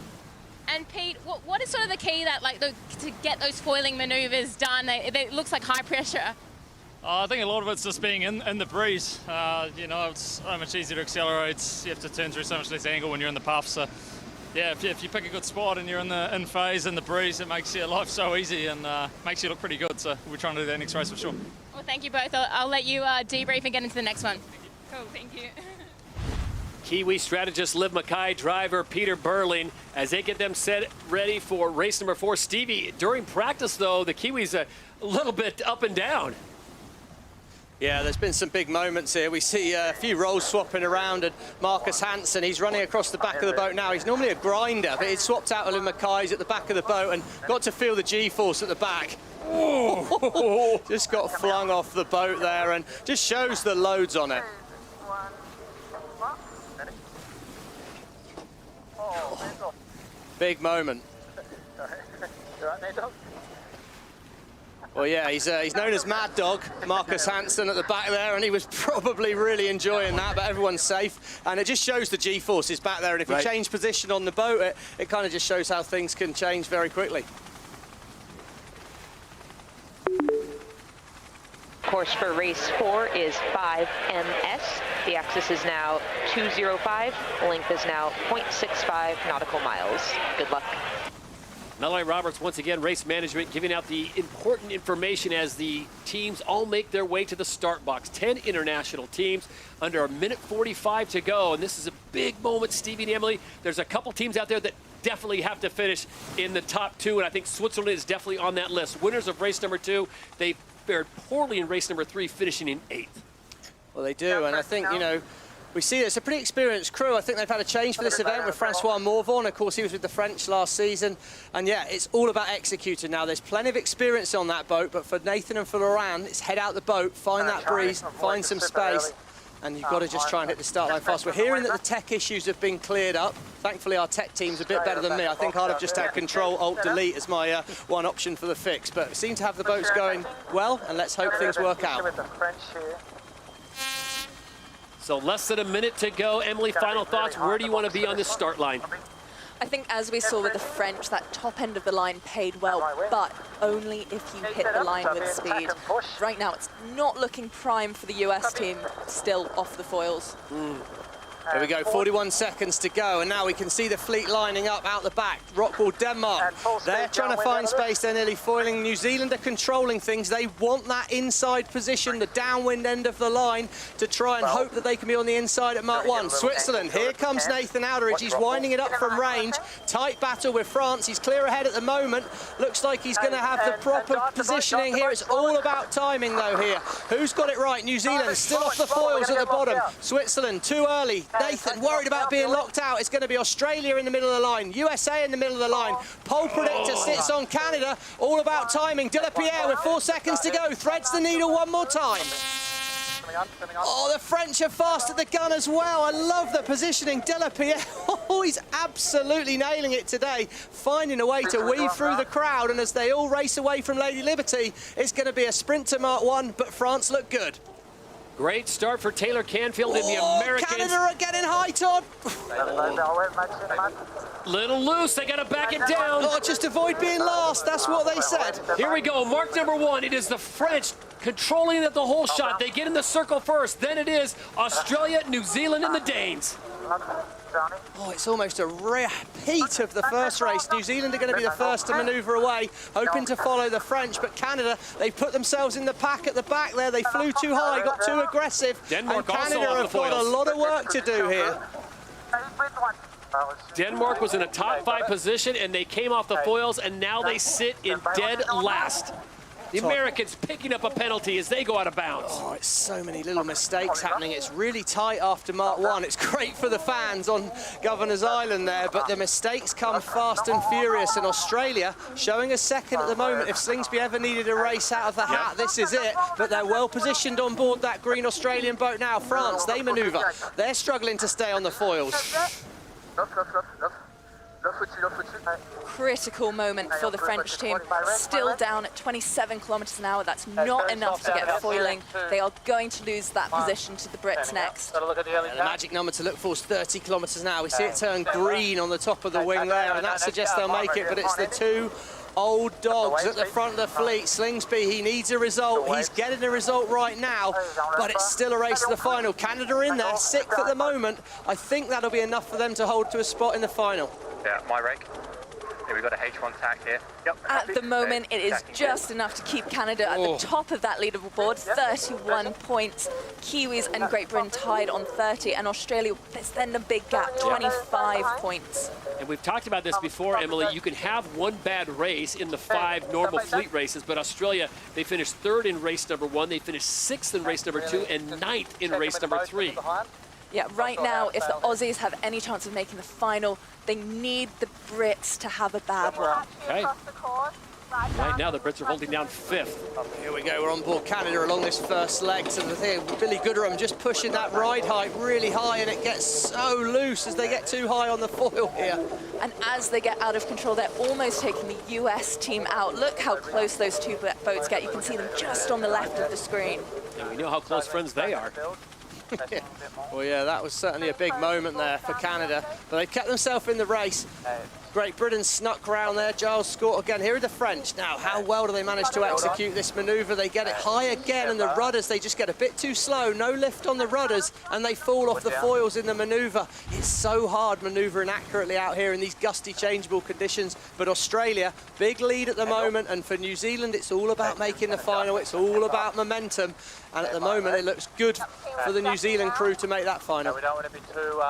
And Pete, what is sort of the key that, like, to get those foiling manoeuvres done? It looks like high pressure. I think a lot of it's just being in the breeze. You know, it's so much easier to accelerate. You have to turn through so much less angle when you're in the puff. So, yeah, if you pick a good spot and you're in phase in the breeze, it makes your life so easy and makes you look pretty good. So we're trying to do that next race for sure. Well, thank you both. I'll let you debrief and get into the next one. Cool, thank you. Kiwi strategist Liv Mackay, driver Peter Burling, as they get them set ready for race number 4. Stevie, during practice, though, the Kiwis a little bit up and down. Yeah, there's been some big moments here. We see a few roles swapping around, and Marcus Hansen, he's running across the back of the boat now. He's normally a grinder, but he's swapped out with Liv Mackay's at the back of the boat and got to feel the G-force at the back. Oh, just got flung off the boat there, and just shows the loads on it. Big moment. Well, yeah, he's known as Mad Dog, Marcus Hansen at the back there, and he was probably really enjoying that, but everyone's safe. And it just shows the G-forces back there, and if we change position on the boat, it kind of just shows how things can change very quickly. Course for race 4 is 5MS. The axis is now 205. Length is now 0.65 nautical miles. Good luck. Melanie Roberts, once again, race management, giving out the important information as the teams all make their way to the start box. 10 international teams under a minute 45 to go. And this is a big moment, Stevie and Emily. There's a couple teams out there that definitely have to finish in the top 2, and I think Switzerland is definitely on that list. Winners of race number 2, they fared poorly in race number 3, finishing in 8th. Well, they do, and I think, you know, We see it's a pretty experienced crew. I think they've had a change for this event with Francois Morvan. Of course, he was with the French last season. And yeah, it's all about executing now. There's plenty of experience on that boat, but for Nathan and for Laurent, it's head out the boat, find that breeze, find some space, and you've got to just try and hit the start line fast. We're hearing that the tech issues have been cleared up. Thankfully, our tech team's a bit better than me. I think I'd have just had Control, Alt, Delete as my one option for the fix. But seem to have the boats going well, and let's hope things work out. So less than a minute to go. Emily, final thoughts. Where do you want to be on this start line? I think as we saw with the French, that top end of the line paid well, but only if you hit the line with speed. Right now, it's not looking prime for the US team, still off the foils. Here we go, 41 seconds to go, and now we can see the fleet lining up out the back. Rockwool, Denmark, they're trying to find space, they're nearly foiling. New Zealand are controlling things. They want that inside position, the downwind end of the line, to try and hope that they can be on the inside at Mark 1. Switzerland, here comes Nathan Alderidge. He's winding it up from range. Tight battle with France. He's clear ahead at the moment. Looks like he's going to have the proper positioning here. It's all about timing, though, here. Who's got it right? New Zealand still off the foils at the bottom. Switzerland, too early. Nathan worried about being locked out. It's going to be Australia in the middle of the line, USA in the middle of the line. Pole predictor sits on Canada. All about timing. De La Pierre with 4 seconds to go. Threads the needle one more time. Oh, the French are fast at the gun as well. I love the positioning. De La Pierre, oh, he's absolutely nailing it today, finding a way to weave through the crowd. And as they all race away from Lady Liberty, it's going to be a sprint to Mark 1, but France look good. Great start for Taylor Canfield and the Americans. Canada are getting high, Todd. Little loose, they got to back it down. Oh, just avoid being last, that's what they said. Here we go, mark number 1. It is the French controlling it the whole shot. They get in the circle first. Then it is Australia, New Zealand, and the Danes. Oh, it's almost a repeat of the first race. New Zealand are going to be the first to manoeuvre away, hoping to follow the French, but Canada, they've put themselves in the pack at the back there. They flew too high, got too aggressive, Denmark and Canada also have got a lot of work to do here. Denmark was in a top 5 position, and they came off the foils, and now they sit in dead last. The Americans picking up a penalty as they go out of bounds. Oh, it's so many little mistakes happening. It's really tight after Mark 1. It's great for the fans on Governor's Island there, but the mistakes come fast and furious. And Australia showing a second at the moment. If Slingsby ever needed a race out of the hat, this is it. But they're well positioned on board that green Australian boat now. France, they manoeuvre. They're struggling to stay on the foils. Critical moment for the French team. Still down at 27 kilometers an hour. That's not enough to get foiling. They are going to lose that position to the Brits next. Yeah, the magic number to look for is 30 kilometers an hour. We see it turn green on the top of the wing there, and that suggests they'll make it, but it's the two old dogs at the front of the fleet. Slingsby, he needs a result. He's getting a result right now, but it's still a race to the final. Canada in there, 6th at the moment. I think that'll be enough for them to hold to a spot in the final. Yeah, my rake. Yeah, we've got a H1 tack here. Yep. At the moment, it is just enough to keep Canada at the top of that leaderboard, 31 points. Kiwis and Great Britain tied on 30, and Australia, there's then a big gap, 25 points. And we've talked about this before, Emily. You can have one bad race in the 5 normal fleet races, but Australia, they finished 3rd in race number 1, they finished 6th in race number 2, and 9th in race number 3. Yeah, right now, if the Aussies have any chance of making the final, they need the Brits to have a bad one. Okay. Right now, the Brits are holding down 5th. Here we go, we're on board Canada along this first leg. So the thing, Billy Gooderham just pushing that ride height really high, and it gets so loose as they get too high on the foil here. And as they get out of control, they're almost taking the US team out. Look how close those two boats get. You can see them just on the left of the screen. And we know how close friends they are. Well, yeah, that was certainly a big moment there for Canada, but they've kept themselves in the race. Great Britain snuck round there. Giles Scott again. Here are the French. Now, how well do they manage to execute this manoeuvre? They get it high again, and the rudders, they just get a bit too slow. No lift on the rudders, and they fall off the foils in the manoeuvre. It's so hard manoeuvring accurately out here in these gusty, changeable conditions. But Australia, big lead at the moment, and for New Zealand, it's all about making the final. It's all about momentum, and at the moment, it looks good for the New Zealand crew to make that final. We don't want to be too...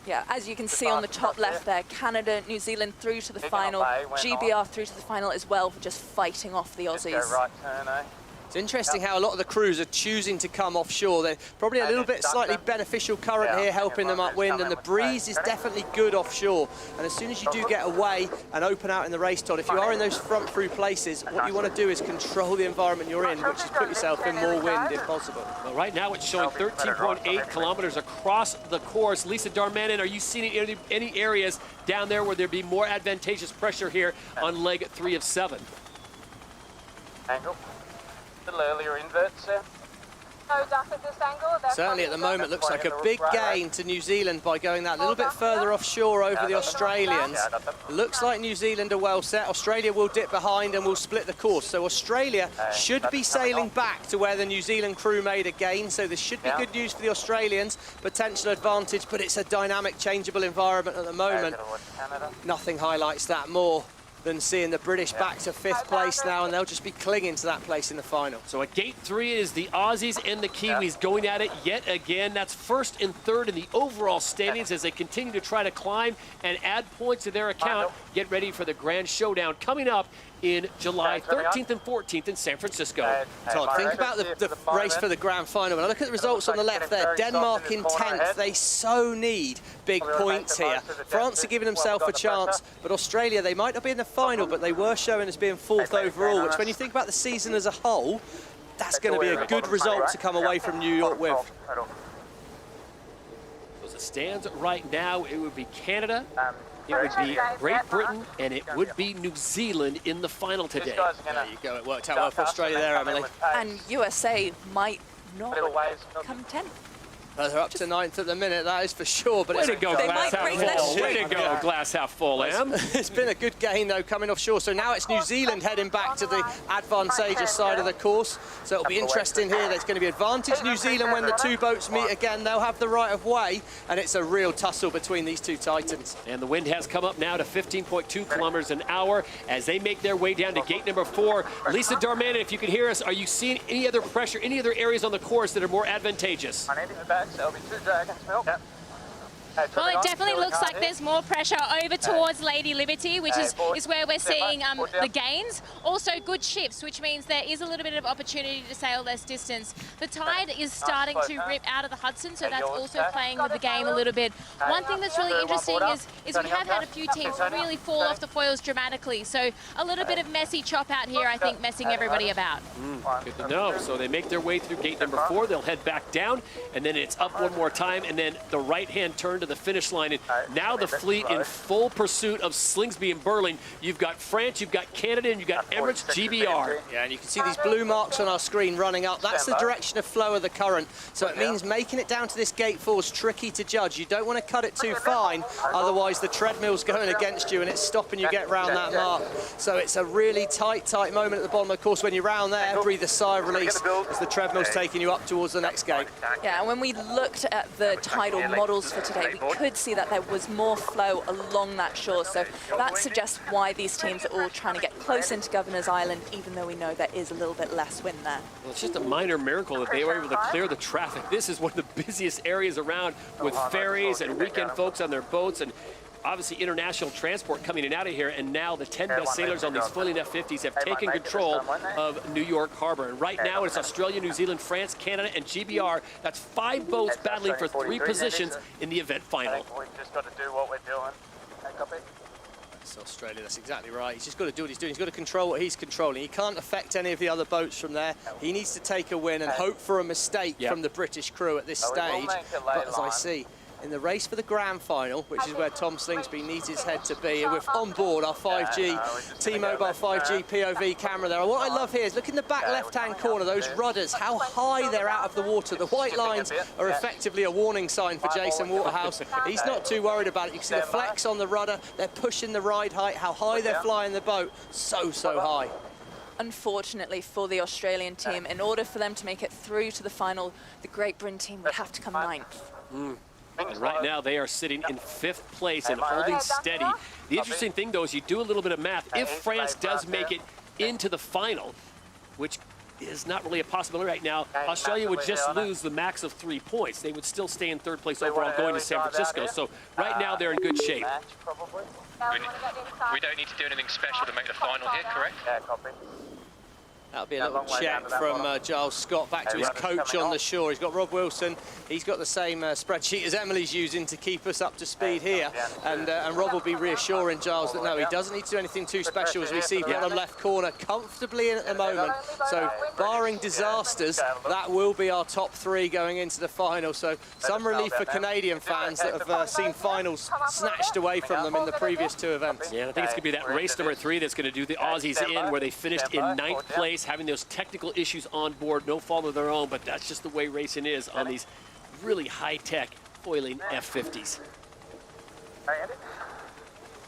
Yeah, as you can see on the top left there, Canada, New Zealand through to the final, GBR through to the final as well for just fighting off the Aussies. Go right turn, eh? It's interesting how a lot of the crews are choosing to come offshore. They're probably a little bit slightly beneficial current here helping them upwind, and the breeze is definitely good offshore. And as soon as you do get away and open out in the race, Todd, if you are in those front through places, what you want to do is control the environment you're in, which is put yourself in more wind if possible. Well, right now it's showing 13.8 kilometers across the course. Lisa Darmanin, are you seeing any areas down there where there'd be more advantageous pressure here on leg 3 of 7? Angle. A little earlier inverts there. Nose up at this angle. Certainly at the moment looks like a big gain to New Zealand by going that little bit further offshore over the Australians. Looks like New Zealand are well set. Australia will dip behind and will split the course. So Australia should be sailing back to where the New Zealand crew made a gain. So this should be good news for the Australians. Potential advantage, but it's a dynamic, changeable environment at the moment. Nothing highlights that more than seeing the British back to 5th place now, and they'll just be clinging to that place in the final. So at gate 3 is the Aussies and the Kiwis going at it yet again. That's 1st and 3rd in the overall standings as they continue to try to climb and add points to their account. Get ready for the grand showdown coming up in July 13th and 14th in San Francisco. Todd, think about the race for the grand final. When I look at the results on the left there, Denmark in 10th. They so need big points here. France are giving themselves a chance, but Australia, they might not be in the final, but they were showing as being 4th overall, which when you think about the season as a whole, that's going to be a good result to come away from New York with. As it stands right now, it would be Canada, it would be Great Britain, and it would be New Zealand in the final today. There you go, it worked out well for Australia there, Emily. And USA might not come 10th. They're up to 9th at the minute, that is for sure. But Way to go, glass half full. Way to go, glass half full, Em. It's been a good gain, though, coming offshore. So now it's New Zealand heading back to the advantageous side of the course. So it'll be interesting here. There's going to be advantage New Zealand when the two boats meet again. They'll have the right of way, and it's a real tussle between these two titans. And the wind has come up now to 15.2 kilometers an hour as they make their way down to gate number 4. Lisa Darmanin, if you can hear us, are you seeing any other pressure, any other areas on the course that are more advantageous? There'll be 2 dragons, milk. Well, it definitely looks like there's more pressure over towards Lady Liberty, which is where we're seeing the gains. Also good shifts, which means there is a little bit of opportunity to sail less distance. The tide is starting to rip out of the Hudson, so that's also playing with the game a little bit. One thing that's really interesting is we have had a few teams really fall off the foils dramatically. So a little bit of messy chop out here, I think, messing everybody about. Good to know. So they make their way through gate number 4. They'll head back down, and then it's up one more time, and then the right-hand turn to the finish line. And now the fleet in full pursuit of Slingsby and Burling. You've got France, you've got Canada, and you've got Emirates GBR. Yeah, and you can see these blue marks on our screen running up. That's the direction of flow of the current. So it means making it down to this gate 4 is tricky to judge. You don't want to cut it too fine, otherwise the treadmill's going against you and it's stopping you get round that mark. So it's a really tight moment at the bottom of the course. When you're round there, breathe a sigh of release as the treadmill's taking you up towards the next gate. Yeah, and when we looked at the tidal models for today, we could see that there was more flow along that shore. So that suggests why these teams are all trying to get close into Governor's Island, even though we know there is a little bit less wind there. Well, it's just a minor miracle that they were able to clear the traffic. This is one of the busiest areas around with ferries and weekend folks on their boats and obviously international transport coming in and out of here, and now the 10 best sailors on these Foiling F-50s have taken control of New York Harbor. And right now it's Australia, New Zealand, France, Canada, and GBR. That's 5 boats battling for 3 positions in the event final. We've just got to do what we're doing. Copy. That's Australia, that's exactly right. He's just got to do what he's doing. He's got to control what he's controlling. He can't affect any of the other boats from there. He needs to take a win and hope for a mistake from the British crew at this stage. But as I see, in the race for the grand final, which is where Tom Slingsby needs his head to be, and we're on board our 5G, T-Mobile 5G POV camera there. And what I love here is look in the back left-hand corner, those rudders, how high they're out of the water. The white lines are effectively a warning sign for Jason Waterhouse. He's not too worried about it. You can see the flex on the rudder. They're pushing the ride height, how high they're flying the boat. So high. Unfortunately for the Australian team, in order for them to make it through to the final, the Great Britain team would have to come 9th. And right now they are sitting in 5th place and holding steady. The interesting thing, though, is you do a little bit of math. If France does make it into the final, which is not really a possibility right now, Australia would just lose the max of 3 points. They would still stay in 3rd place overall going to San Francisco. So right now they're in good shape. We don't need to do anything special to make the final here, correct? Yeah, copy. That'll be a little check from Giles Scott back to his coach on the shore. He's got Rob Wilson. He's got the same spreadsheet as Emily's using to keep us up to speed here. And Rob will be reassuring Giles that no, he doesn't need to do anything too special, as we see bottom left corner comfortably in at the moment. So barring disasters, that will be our top 3 going into the final. So some relief for Canadian fans that have seen finals snatched away from them in the previous 2 events. Yeah, I think it's going to be that race number 3 that's going to do the Aussies in, where they finished in 9th place, having those technical issues on board, no fault of their own, but that's just the way racing is on these really high-tech foiling F50s.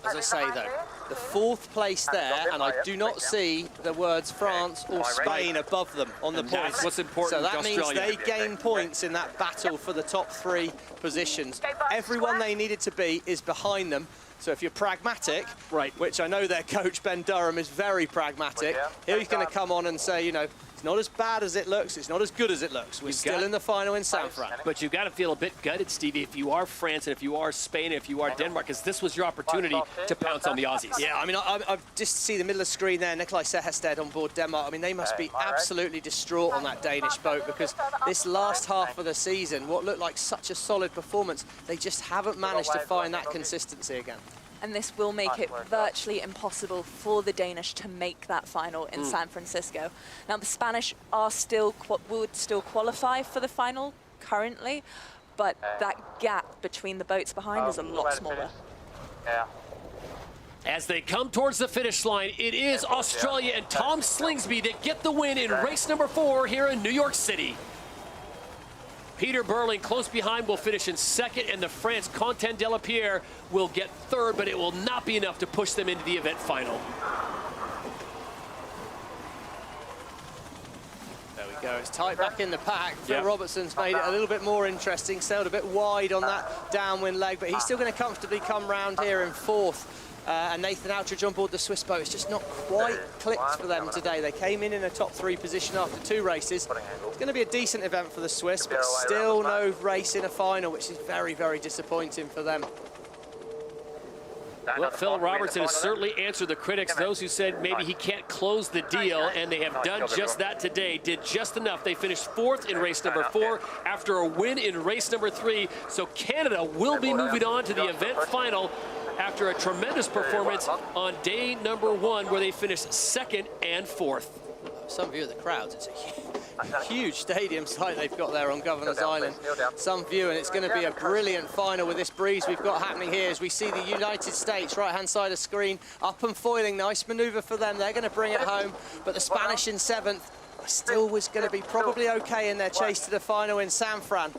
As I say, though, the 4th place there, and I do not see the words France or Spain above them on the points. That's what's important. So that means they gain points in that battle for the top 3 positions. Everyone they needed to beat is behind them. So if you're pragmatic, right, which I know their coach Ben Durham is very pragmatic, he's going to come on and say, you know, it's not as bad as it looks, it's not as good as it looks. We're still in the final in San Fran. But you've got to feel a bit gutted, Stevie, if you are France and if you are Spain and if you are Denmark, because this was your opportunity to pounce on the Aussies. Yeah, I mean, I just see the middle of the screen there, Nikolai Sehested on board Denmark. I mean, they must be absolutely distraught on that Danish boat, because this last half of the season, what looked like such a solid performance, they just haven't managed to find that consistency again. And this will make it virtually impossible for the Danish to make that final in San Francisco. Now, the Spanish are would still qualify for the final currently, but that gap between the boats behind is a lot smaller. As they come towards the finish line, it is Australia and Tom Slingsby that get the win in race number 4 here in New York City. Peter Burling, close behind, will finish in 2nd, and the France Quentin Delapierre will get 3rd, but it will not be enough to push them into the event final. There we go, it's tight back in the pack. Phil Robertson's made it a little bit more interesting, sailed a bit wide on that downwind leg, but he's still going to comfortably come round here in 4th. And Nathan Outridge on board the Swiss boat. It's just not quite clicked for them today. They came in a top 3 position after 2 races. It's going to be a decent event for the Swiss, but still no race in a final, which is very, very disappointing for them. Well, Phil Robertson has certainly answered the critics, those who said maybe he can't close the deal, and they have done just that today, did just enough. They finished 4th in race number 4 after a win in race number 3, so Canada will be moving on to the event final after a tremendous performance on day number 1, where they finished 2nd and 4th. Some view of the crowds, it's a huge stadium site they've got there on Governor's Island. Some view, and it's going to be a brilliant final with this breeze we've got happening here as we see the United States, right-hand side of the screen, up and foiling. Nice manoeuvre for them. They're going to bring it home, but the Spanish in 7th still was going to be probably okay in their chase to the final in San Fran.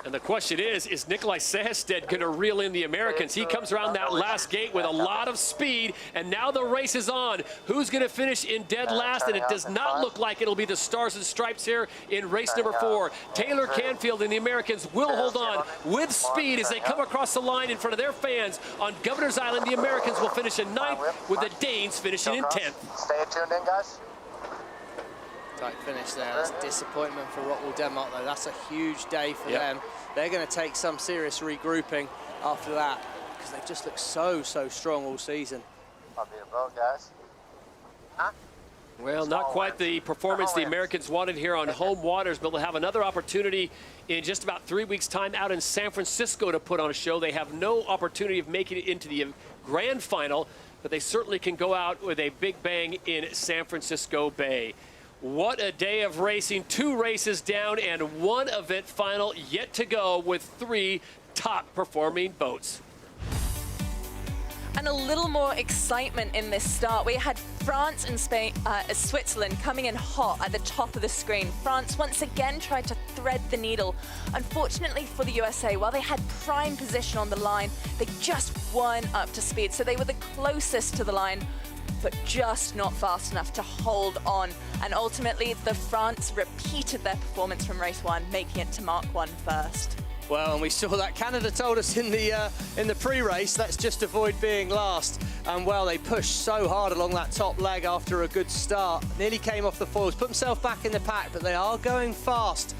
And the question is Nikolai Sehested going to reel in the Americans? He comes around that last gate with a lot of speed, and now the race is on. Who's going to finish in dead last? And it does not look like it'll be the Stars and Stripes here in race number 4. Taylor Canfield and the Americans will hold on with speed as they come across the line in front of their fans on Governor's Island. The Americans will finish in 9th, with the Danes finishing in 10th. Stay tuned in, guys. Tight finish there. That's disappointment for Rockwool Denmark, though. That's a huge day for them. They're going to take some serious regrouping after that, because they've just looked so strong all season. Might be a boat, guys. Huh? Well, not quite the performance the Americans wanted here on home waters, but they'll have another opportunity in just about 3 weeks' time out in San Francisco to put on a show. They have no opportunity of making it into the grand final, but they certainly can go out with a big bang in San Francisco Bay. What a day of racing. 2 races down and 1 event final yet to go, with 3 top performing boats. And a little more excitement in this start. We had France and Spain, Switzerland coming in hot at the top of the screen. France once again tried to thread the needle. Unfortunately for the USA, while they had prime position on the line, they just weren't up to speed. So they were the closest to the line, but just not fast enough to hold on. And ultimately, the France repeated their performance from race 1, making it to Mark 1 first. Well, and we saw that Canada told us in the pre-race, let's just avoid being last. And well, they pushed so hard along that top leg after a good start. Nearly came off the foils, put themselves back in the pack, but they are going fast.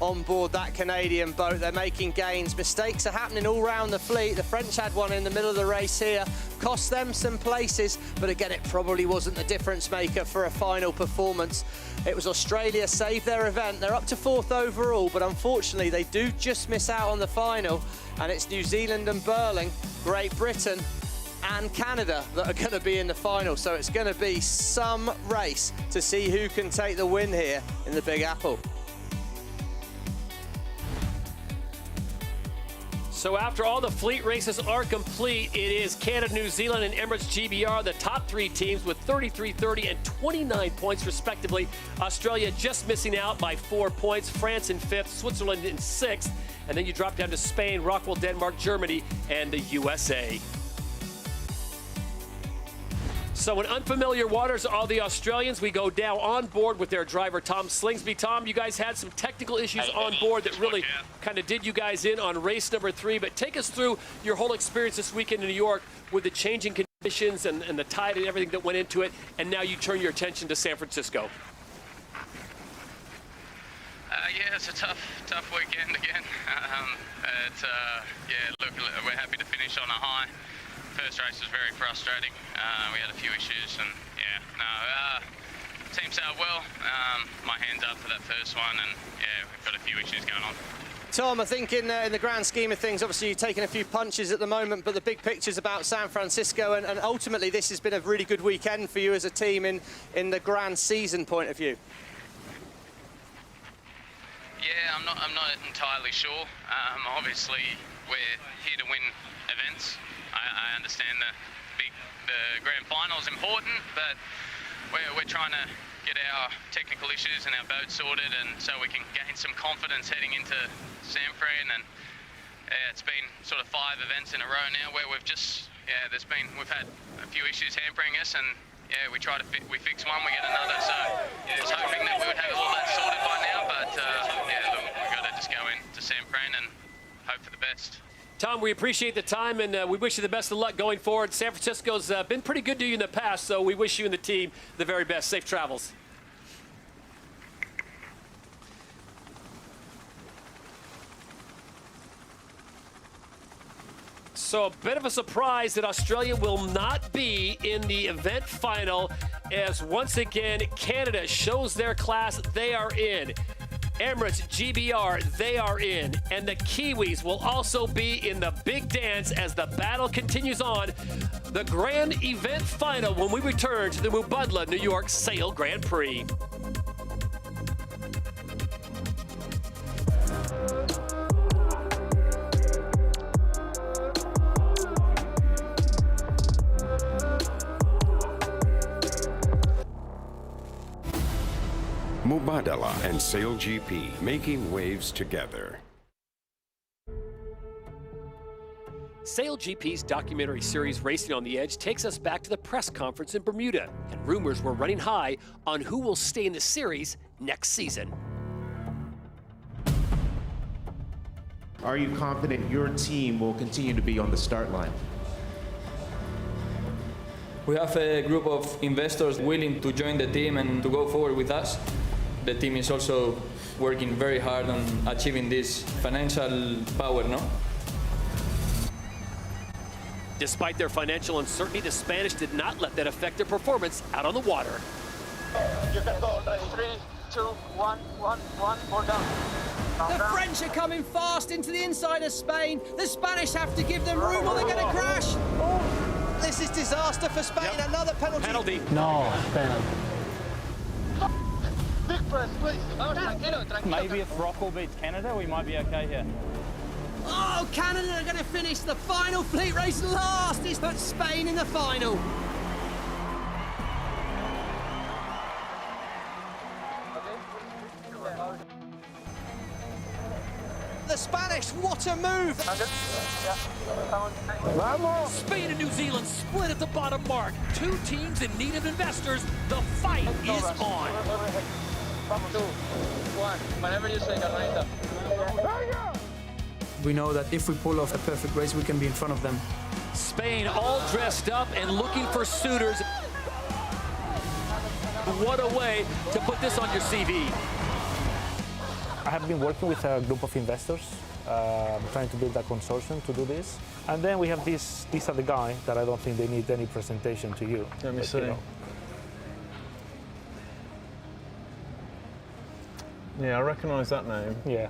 on board that Canadian boat. They're making gains. Mistakes are happening all around the fleet. The French had one in the middle of the race here. Cost them some places, but again, it probably wasn't the difference maker for a final performance. It was Australia saved their event. They're up to 4th overall, but unfortunately, they do just miss out on the final. And it's New Zealand and Burling, Great Britain, and Canada that are going to be in the final. So it's going to be some race to see who can take the win here in the Big Apple. So after all the fleet races are complete, it is Canada, New Zealand, and Emirates GBR, the top 3 teams with 33, 30, and 29 points respectively. Australia just missing out by 4 points. France in 5th, Switzerland in 6th, and then you drop down to Spain, Rockwell, Denmark, Germany, and the USA. So in unfamiliar waters are the Australians. We go down on board with their driver, Tom Slingsby. Tom, you guys had some technical issues on board that really kind of did you guys in on race number 3. But take us through your whole experience this weekend in New York with the changing conditions and the tide and everything that went into it. And now you turn your attention to San Francisco. Yeah, it's a tough weekend again. Look, we're happy to finish on a high. First race was very frustrating. We had a few issues, and team sailed well. My hands up for that first one, and we've got a few issues going on. Tom, I think in the grand scheme of things, obviously you're taking a few punches at the moment, but the big picture's about San Francisco, and ultimately this has been a really good weekend for you as a team in the grand season point of view. Yeah, I'm not entirely sure. Obviously, we're here to win events. I understand the grand final is important, but we're trying to get our technical issues and our boat sorted, and so we can gain some confidence heading into San Fran. And it's been sort of 5 events in a row now where we've had a few issues hampering us, and we fix one, we get another. So I was hoping that we would have all that sorted by now, but we've got to just go into San Fran and hope for the best. Tom, we appreciate the time, and we wish you the best of luck going forward. San Francisco's been pretty good to you in the past, so we wish you and the team the very best. Safe travels. So a bit of a surprise that Australia will not be in the event final, as once again, Canada shows their class. They are in. Emirates GBR, they are in. And the Kiwis will also be in the big dance as the battle continues on. The grand event final when we return to the Mubadala New York Sail Grand Prix. Mubadala and SailGP, making waves together. SailGP's documentary series Racing on the Edge takes us back to the press conference in Bermuda, and rumors were running high on who will stay in the series next season. Are you confident your team will continue to be on the start line? We have a group of investors willing to join the team and to go forward with us. The team is also working very hard on achieving this financial power, no? Despite their financial uncertainty, the Spanish did not let that affect their performance out on the water. You can go. 3, 2, 1, 1, more down. The French are coming fast into the inside of Spain. The Spanish have to give them room or they're going to crash. This is disaster for Spain. Yep. Another penalty. No, penalty. Big press, please. Maybe if Rockwell beats Canada, we might be okay here. Oh, Canada are going to finish the final fleet race last. It's put Spain in the final. The Spanish, what a move! Spain and New Zealand split at the bottom mark. 2 teams in need of investors. The fight is on. 2, 1, whenever you say, Carmelita. We know that if we pull off a perfect race, we can be in front of them. Spain all dressed up and looking for suitors. What a way to put this on your CV. I have been working with a group of investors, trying to build a consortium to do this. And then we have these other guy that I don't think they need any presentation to you. Let me see. You know. Yeah, I recognise that name. Yeah.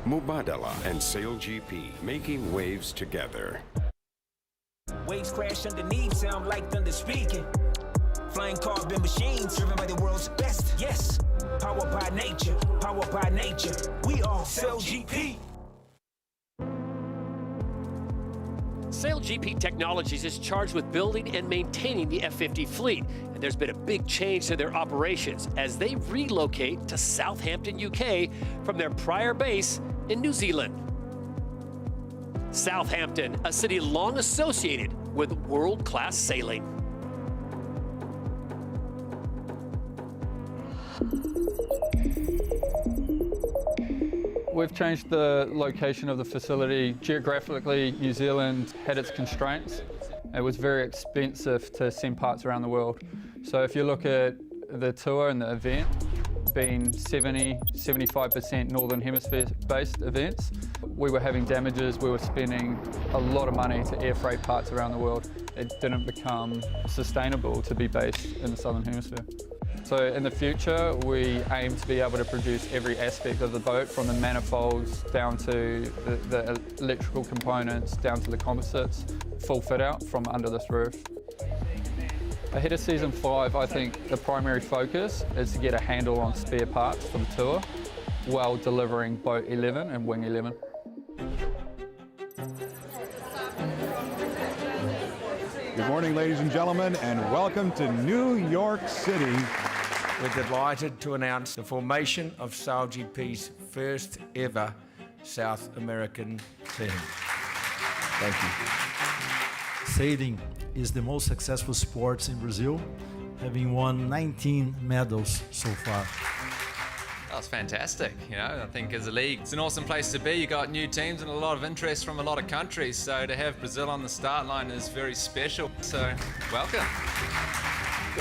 Mubadala and SailGP making waves together. Waves crash underneath, sound like thunder speaking. Flying carbon machines, driven by the world's best. Yes, powered by nature, powered by nature. We are SailGP. SailGP Technologies is charged with building and maintaining the F-50 fleet, and there's been a big change to their operations as they relocate to Southampton, UK from their prior base in New Zealand. Southampton, a city long associated with world-class sailing. We've changed the location of the facility. Geographically, New Zealand had its constraints. It was very expensive to send parts around the world. So if you look at the tour and the event, being 70–75% Northern Hemisphere based events, we were having damages, we were spending a lot of money to air freight parts around the world. It didn't become sustainable to be based in the Southern Hemisphere. So in the future, we aim to be able to produce every aspect of the boat, from the manifolds down to the electrical components, down to the composites, full fit out from under this roof. Ahead of season 5, I think the primary focus is to get a handle on spare parts for the tour while delivering boat 11 and wing 11. Good morning, ladies and gentlemen, and welcome to New York City. We're delighted to announce the formation of SailGP's first ever South American team. Thank you. Sailing is the most successful sport in Brazil, having won 19 medals so far. That's fantastic. You know, I think as a league, it's an awesome place to be. You got new teams and a lot of interest from a lot of countries. So to have Brazil on the start line is very special. So welcome.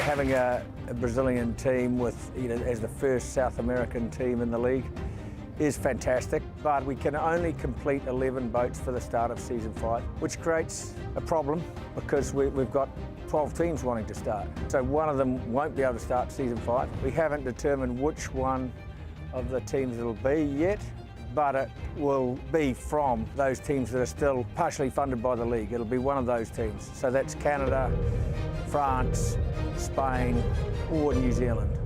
Having a Brazilian team with, as the first South American team in the league is fantastic, but we can only complete 11 boats for the start of season 5, which creates a problem because we've got 12 teams wanting to start. So one of them won't be able to start season 5. We haven't determined which one of the teams it'll be yet, but it will be from those teams that are still partially funded by the league. It'll be one of those teams. So that's Canada, France, Spain, or New Zealand.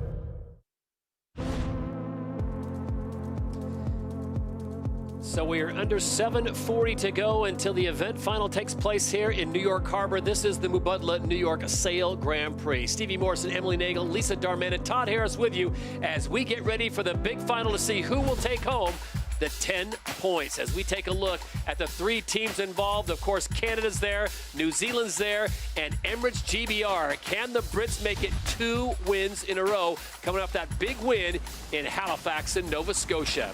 So we are under 7:40 to go until the event final takes place here in New York Harbor. This is the Mubadala New York Sail Grand Prix. Stevie Morrison, Emily Nagel, Lisa Darman, and Todd Harris with you as we get ready for the big final to see who will take home the 10 points. As we take a look at the 3 teams involved, of course, Canada's there, New Zealand's there, and Emirates GBR. Can the Brits make it 2 wins in a row, coming off that big win in Halifax in Nova Scotia?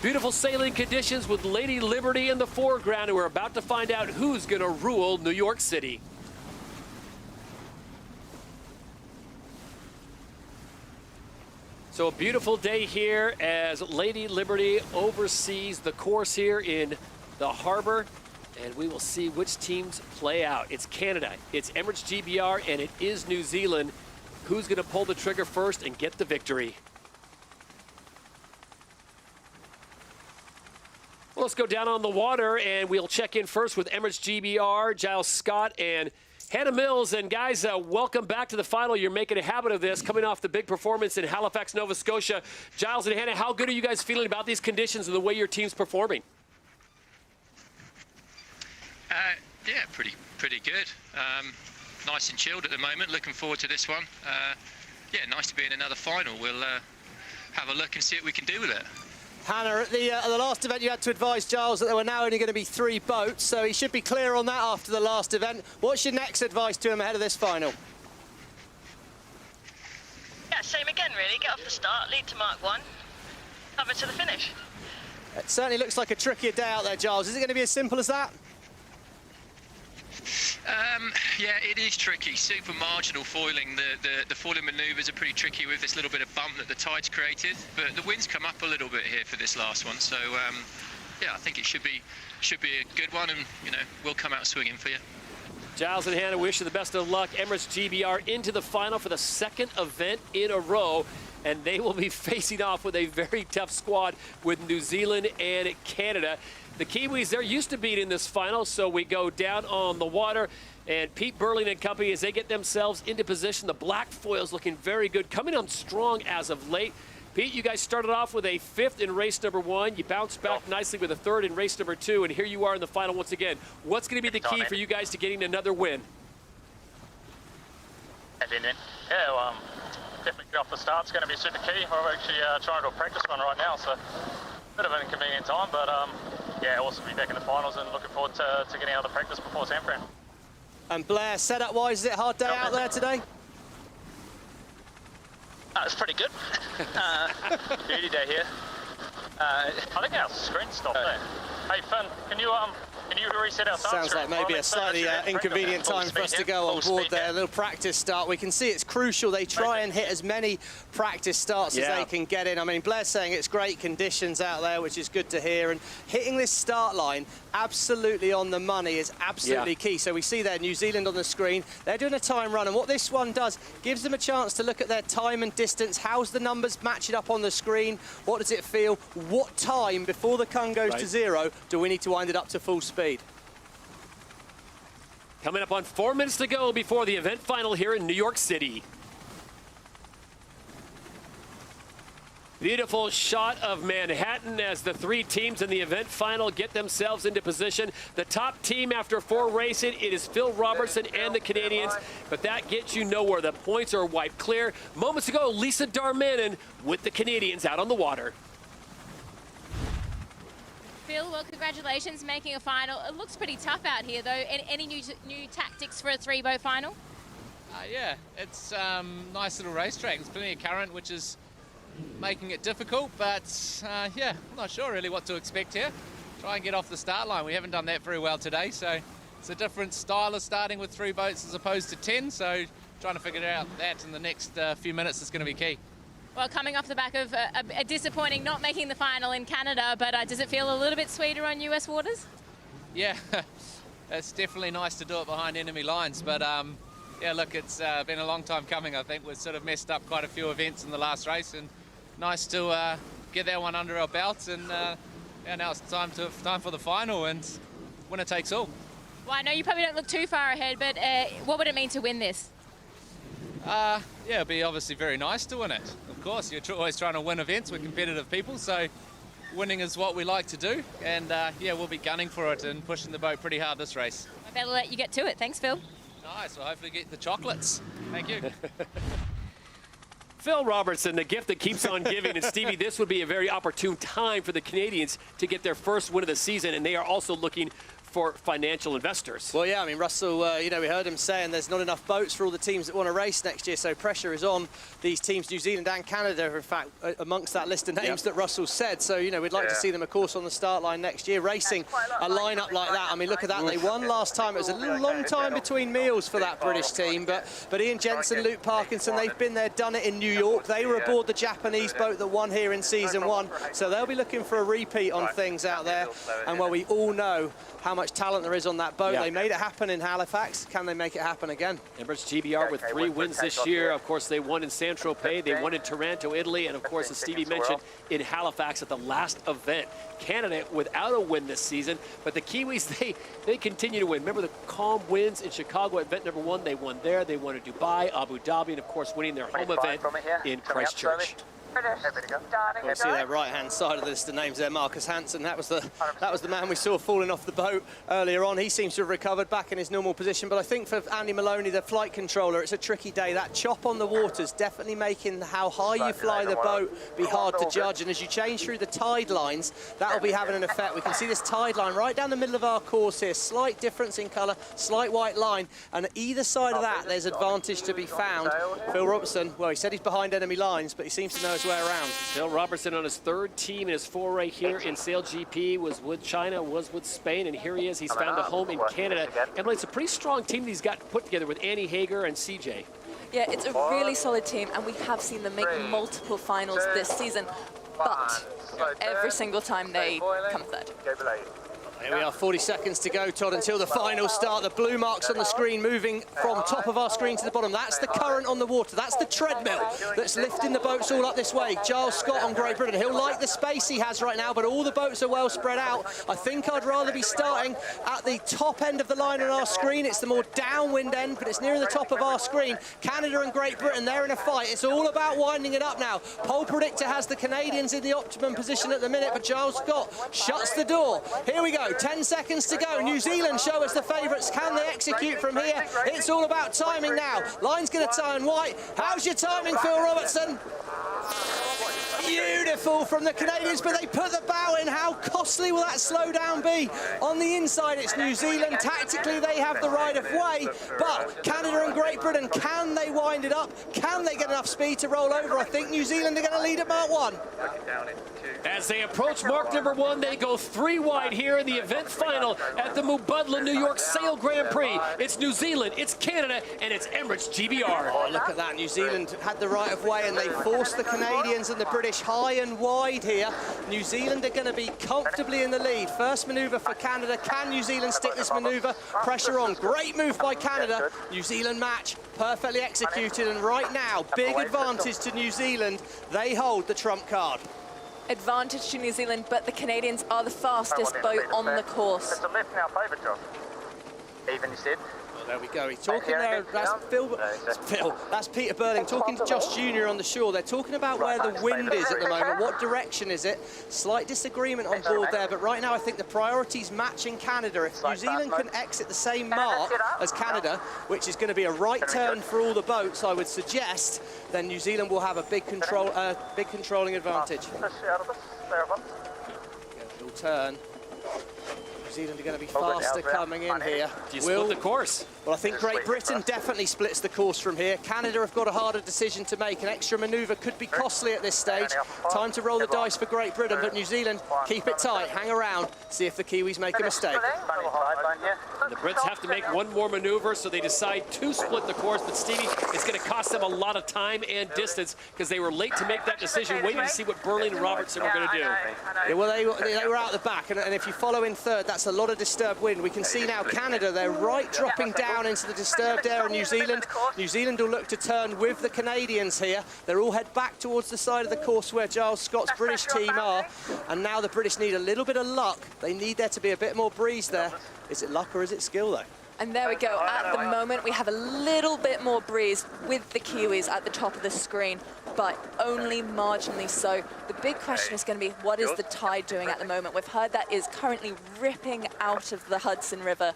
Beautiful sailing conditions with Lady Liberty in the foreground, and we're about to find out who's going to rule New York City. So a beautiful day here as Lady Liberty oversees the course here in the harbor, and we will see which teams play out. It's Canada, it's Emirates GBR, and it is New Zealand. Who's going to pull the trigger first and get the victory? Well, let's go down on the water, and we'll check in first with Emirates GBR, Giles Scott, and Hannah Mills. And guys, welcome back to the final. You're making a habit of this, coming off the big performance in Halifax, Nova Scotia. Giles and Hannah, how good are you guys feeling about these conditions and the way your team's performing? Yeah, pretty good. Nice and chilled at the moment. Looking forward to this one. Yeah, nice to be in another final. We'll have a look and see what we can do with it. Hannah, at the last event you had to advise Giles that there were now only going to be 3 boats, so he should be clear on that after the last event. What's your next advice to him ahead of this final? Yeah, same again really. Get off the start, lead to Mark 1, cover to the finish. It certainly looks like a trickier day out there, Giles. Is it going to be as simple as that? Yeah, it is tricky. Super marginal foiling. The foiling manoeuvres are pretty tricky with this little bit of bump that the tide's created. But the wind's come up a little bit here for this last one. So, yeah, I think it should be a good one, and we'll come out swinging for you. Giles and Hannah, wish you the best of luck. Emirates GBR into the final for the second event in a row, and they will be facing off with a very tough squad with New Zealand and Canada. The Kiwis, they're used to being in this final, so we go down on the water. And Pete Burling and company, as they get themselves into position, the black foil's looking very good, coming on strong as of late. Pete, you guys started off with a 5th in race number 1. You bounced back nicely with a 3rd in race number 2, and here you are in the final once again. What's going to be the key for you guys to getting another win? Yeah, well, definitely off the start's going to be super key. We're actually trying to do a practice run right now, so a bit of an inconvenient time, but yeah, awesome to be back in the finals and looking forward to getting out of the practice before San Fran. And Blair, setup-wise, is it a hard day out there today? It's pretty good. Beauty day here. I think our screen stopped there. Hey Finn, can you reset our start? Sounds like maybe a slightly inconvenient time for us to go on board there. A little practice start. We can see it's crucial. They try and hit as many practice starts as they can get in. I mean, Blair's saying it's great conditions out there, which is good to hear. And hitting this start line absolutely on the money is absolutely key. So we see there New Zealand on the screen. They're doing a time run, and what this one does gives them a chance to look at their time and distance. How's the numbers matching up on the screen? What does it feel? What time before the Kun goes to 0 do we need to wind it up to full speed? Coming up on 4 minutes to go before the event final here in New York City. Beautiful shot of Manhattan as the 3 teams in the event final get themselves into position. The top team after 4 racing, it is Phil Robertson and the Canadians, but that gets you nowhere. The points are wiped clear. Moments ago, Lisa Darmanin with the Canadians out on the water. Phil, well, congratulations making a final. It looks pretty tough out here, though. Any new tactics for a 3-boat final? Yeah, it's nice little racetrack. There's plenty of current, which is making it difficult, but yeah, I'm not sure really what to expect here. Try and get off the start line. We haven't done that very well today, so it's a different style of starting with 3 boats as opposed to 10, so trying to figure out that in the next few minutes is going to be key. Well, coming off the back of a disappointing not making the final in Canada, but does it feel a little bit sweeter on US waters? Yeah, it's definitely nice to do it behind enemy lines, but yeah, look, it's been a long time coming. I think we've sort of messed up quite a few events in the last race, and nice to get that one under our belts, and yeah, now it's time for the final, and winner takes all. Well, I know you probably don't look too far ahead, but what would it mean to win this? Yeah, it'd be obviously very nice to win it. Of course, you're always trying to win events. We're competitive people, so winning is what we like to do, and yeah, we'll be gunning for it and pushing the boat pretty hard this race. I better let you get to it. Thanks, Phil. Nice, well, hopefully get the chocolates. Thank you. Phil Robertson, the gift that keeps on giving. And Stevie, this would be a very opportune time for the Canadians to get their first win of the season, and they are also looking for financial investors. Well, yeah, I mean, Russell, you know, we heard him saying there's not enough boats for all the teams that want to race next year, so pressure is on these teams, New Zealand and Canada, in fact, amongst that list of names that Russell said. So, you know, we'd like to see them, of course, on the start line next year, racing a lineup like that. I mean, look at that. They won last time. It was a little long time between meals for that British team, but Ian Jensen, Luke Parkinson, they've been there, done it in New York. They were aboard the Japanese boat that won here in season 1, so they'll be looking for a repeat on things out there. And well, we all know how much talent there is on that boat. They made it happen in Halifax. Can they make it happen again? Emirates GBR with 3 wins this year. Of course, they won in Saint-Tropez, they won in Taranto, Italy, and of course, as Stevie mentioned, in Halifax at the last event. Canada without a win this season, but the Kiwis, they continue to win. Remember the calm wins in Chicago at event number 1. They won there. They won in Dubai, Abu Dhabi, and of course, winning their home event in Christchurch. We'll see that right-hand side of the list of names there, Marcus Hansen. That was the man we saw falling off the boat earlier on. He seems to have recovered back in his normal position, but I think for Andy Maloney, the flight controller, it's a tricky day. That chop on the water's definitely making how high you fly the boat be hard to judge, and as you change through the tide lines, that'll be having an effect. We can see this tide line right down the middle of our course here, slight difference in colour, slight white line, and either side of that, there's advantage to be found. Phil Robertson, well, he said he's behind enemy lines, but he seems to know his way around. Phil Robertson on his third team in his foray here in SailGP, was with China, was with Spain, and here he is. He's found a home in Canada. Emily, it's a pretty strong team that he's got put together with Annie Hager and CJ. Yeah, it's a really solid team, and we have seen them make multiple finals this season, but every single time they come third. Here we are, 40 seconds to go, Todd, until the final start. The blue marks on the screen moving from top of our screen to the bottom. That's the current on the water. That's the treadmill that's lifting the boats all up this way. Giles Scott on Great Britain. He'll like the space he has right now, but all the boats are well spread out. I think I'd rather be starting at the top end of the line on our screen. It's the more downwind end, but it's nearer the top of our screen. Canada and Great Britain, they're in a fight. It's all about winding it up now. Pole Predictor has the Canadians in the optimum position at the minute, but Giles Scott shuts the door. Here we go. 10 seconds to go. New Zealand show us the favourites. Can they execute from here? It's all about timing now. Line's going to turn white. How's your timing, Phil Robertson? Beautiful from the Canadians, but they put the bow in. How costly will that slowdown be? On the inside, it's New Zealand. Tactically, they have the right of way, but Canada and Great Britain, can they wind it up? Can they get enough speed to roll over? I think New Zealand are going to lead at Mark 1. As they approach mark number 1, they go 3 wide here in the event final at the Mubadala New York Sail Grand Prix. It's New Zealand, it's Canada, and it's Emirates GBR. Oh, look at that. New Zealand had the right of way, and they forced the Canadians and the British high and wide here. New Zealand are going to be comfortably in the lead. First manoeuvre for Canada. Can New Zealand stick this manoeuvre? Pressure on. Great move by Canada. New Zealand match perfectly executed, and right now, big advantage to New Zealand. They hold the trump card. Advantage to New Zealand, but the Canadians are the fastest boat on the course. It's a left in our favour, Josh. Even, you said. Well, there we go. He's talking there. That's Phil. That's Peter Burling talking to Josh Jr. on the shore. They're talking about where the wind is at the moment. What direction is it? Slight disagreement on board there, but right now I think the priority's matching Canada. If New Zealand can exit the same mark as Canada, which is going to be a right turn for all the boats, I would suggest, then New Zealand will have a big controlling advantage. He'll turn. New Zealand are going to be faster coming in here. Do you split the course? Well, I think Great Britain definitely splits the course from here. Canada have got a harder decision to make. An extra manoeuvre could be costly at this stage. Time to roll the dice for Great Britain, but New Zealand, keep it tight, hang around, see if the Kiwis make a mistake. The Brits have to make one more manoeuvre, so they decide to split the course, but Stevie, it's going to cost them a lot of time and distance because they were late to make that decision, waiting to see what Burling and Robertson were going to do. Yeah, well, they were out the back, and if you follow in third, that's a lot of disturbed wind. We can see now Canada, they're right dropping down into the disturbed air of New Zealand. New Zealand will look to turn with the Canadians here. They're all head back towards the side of the course where Giles Scott's British team are, and now the British need a little bit of luck. They need there to be a bit more breeze there. Is it luck or is it skill, though? And there we go. At the moment, we have a little bit more breeze with the Kiwis at the top of the screen, but only marginally so. The big question is going to be, what is the tide doing at the moment? We've heard that is currently ripping out of the Hudson River.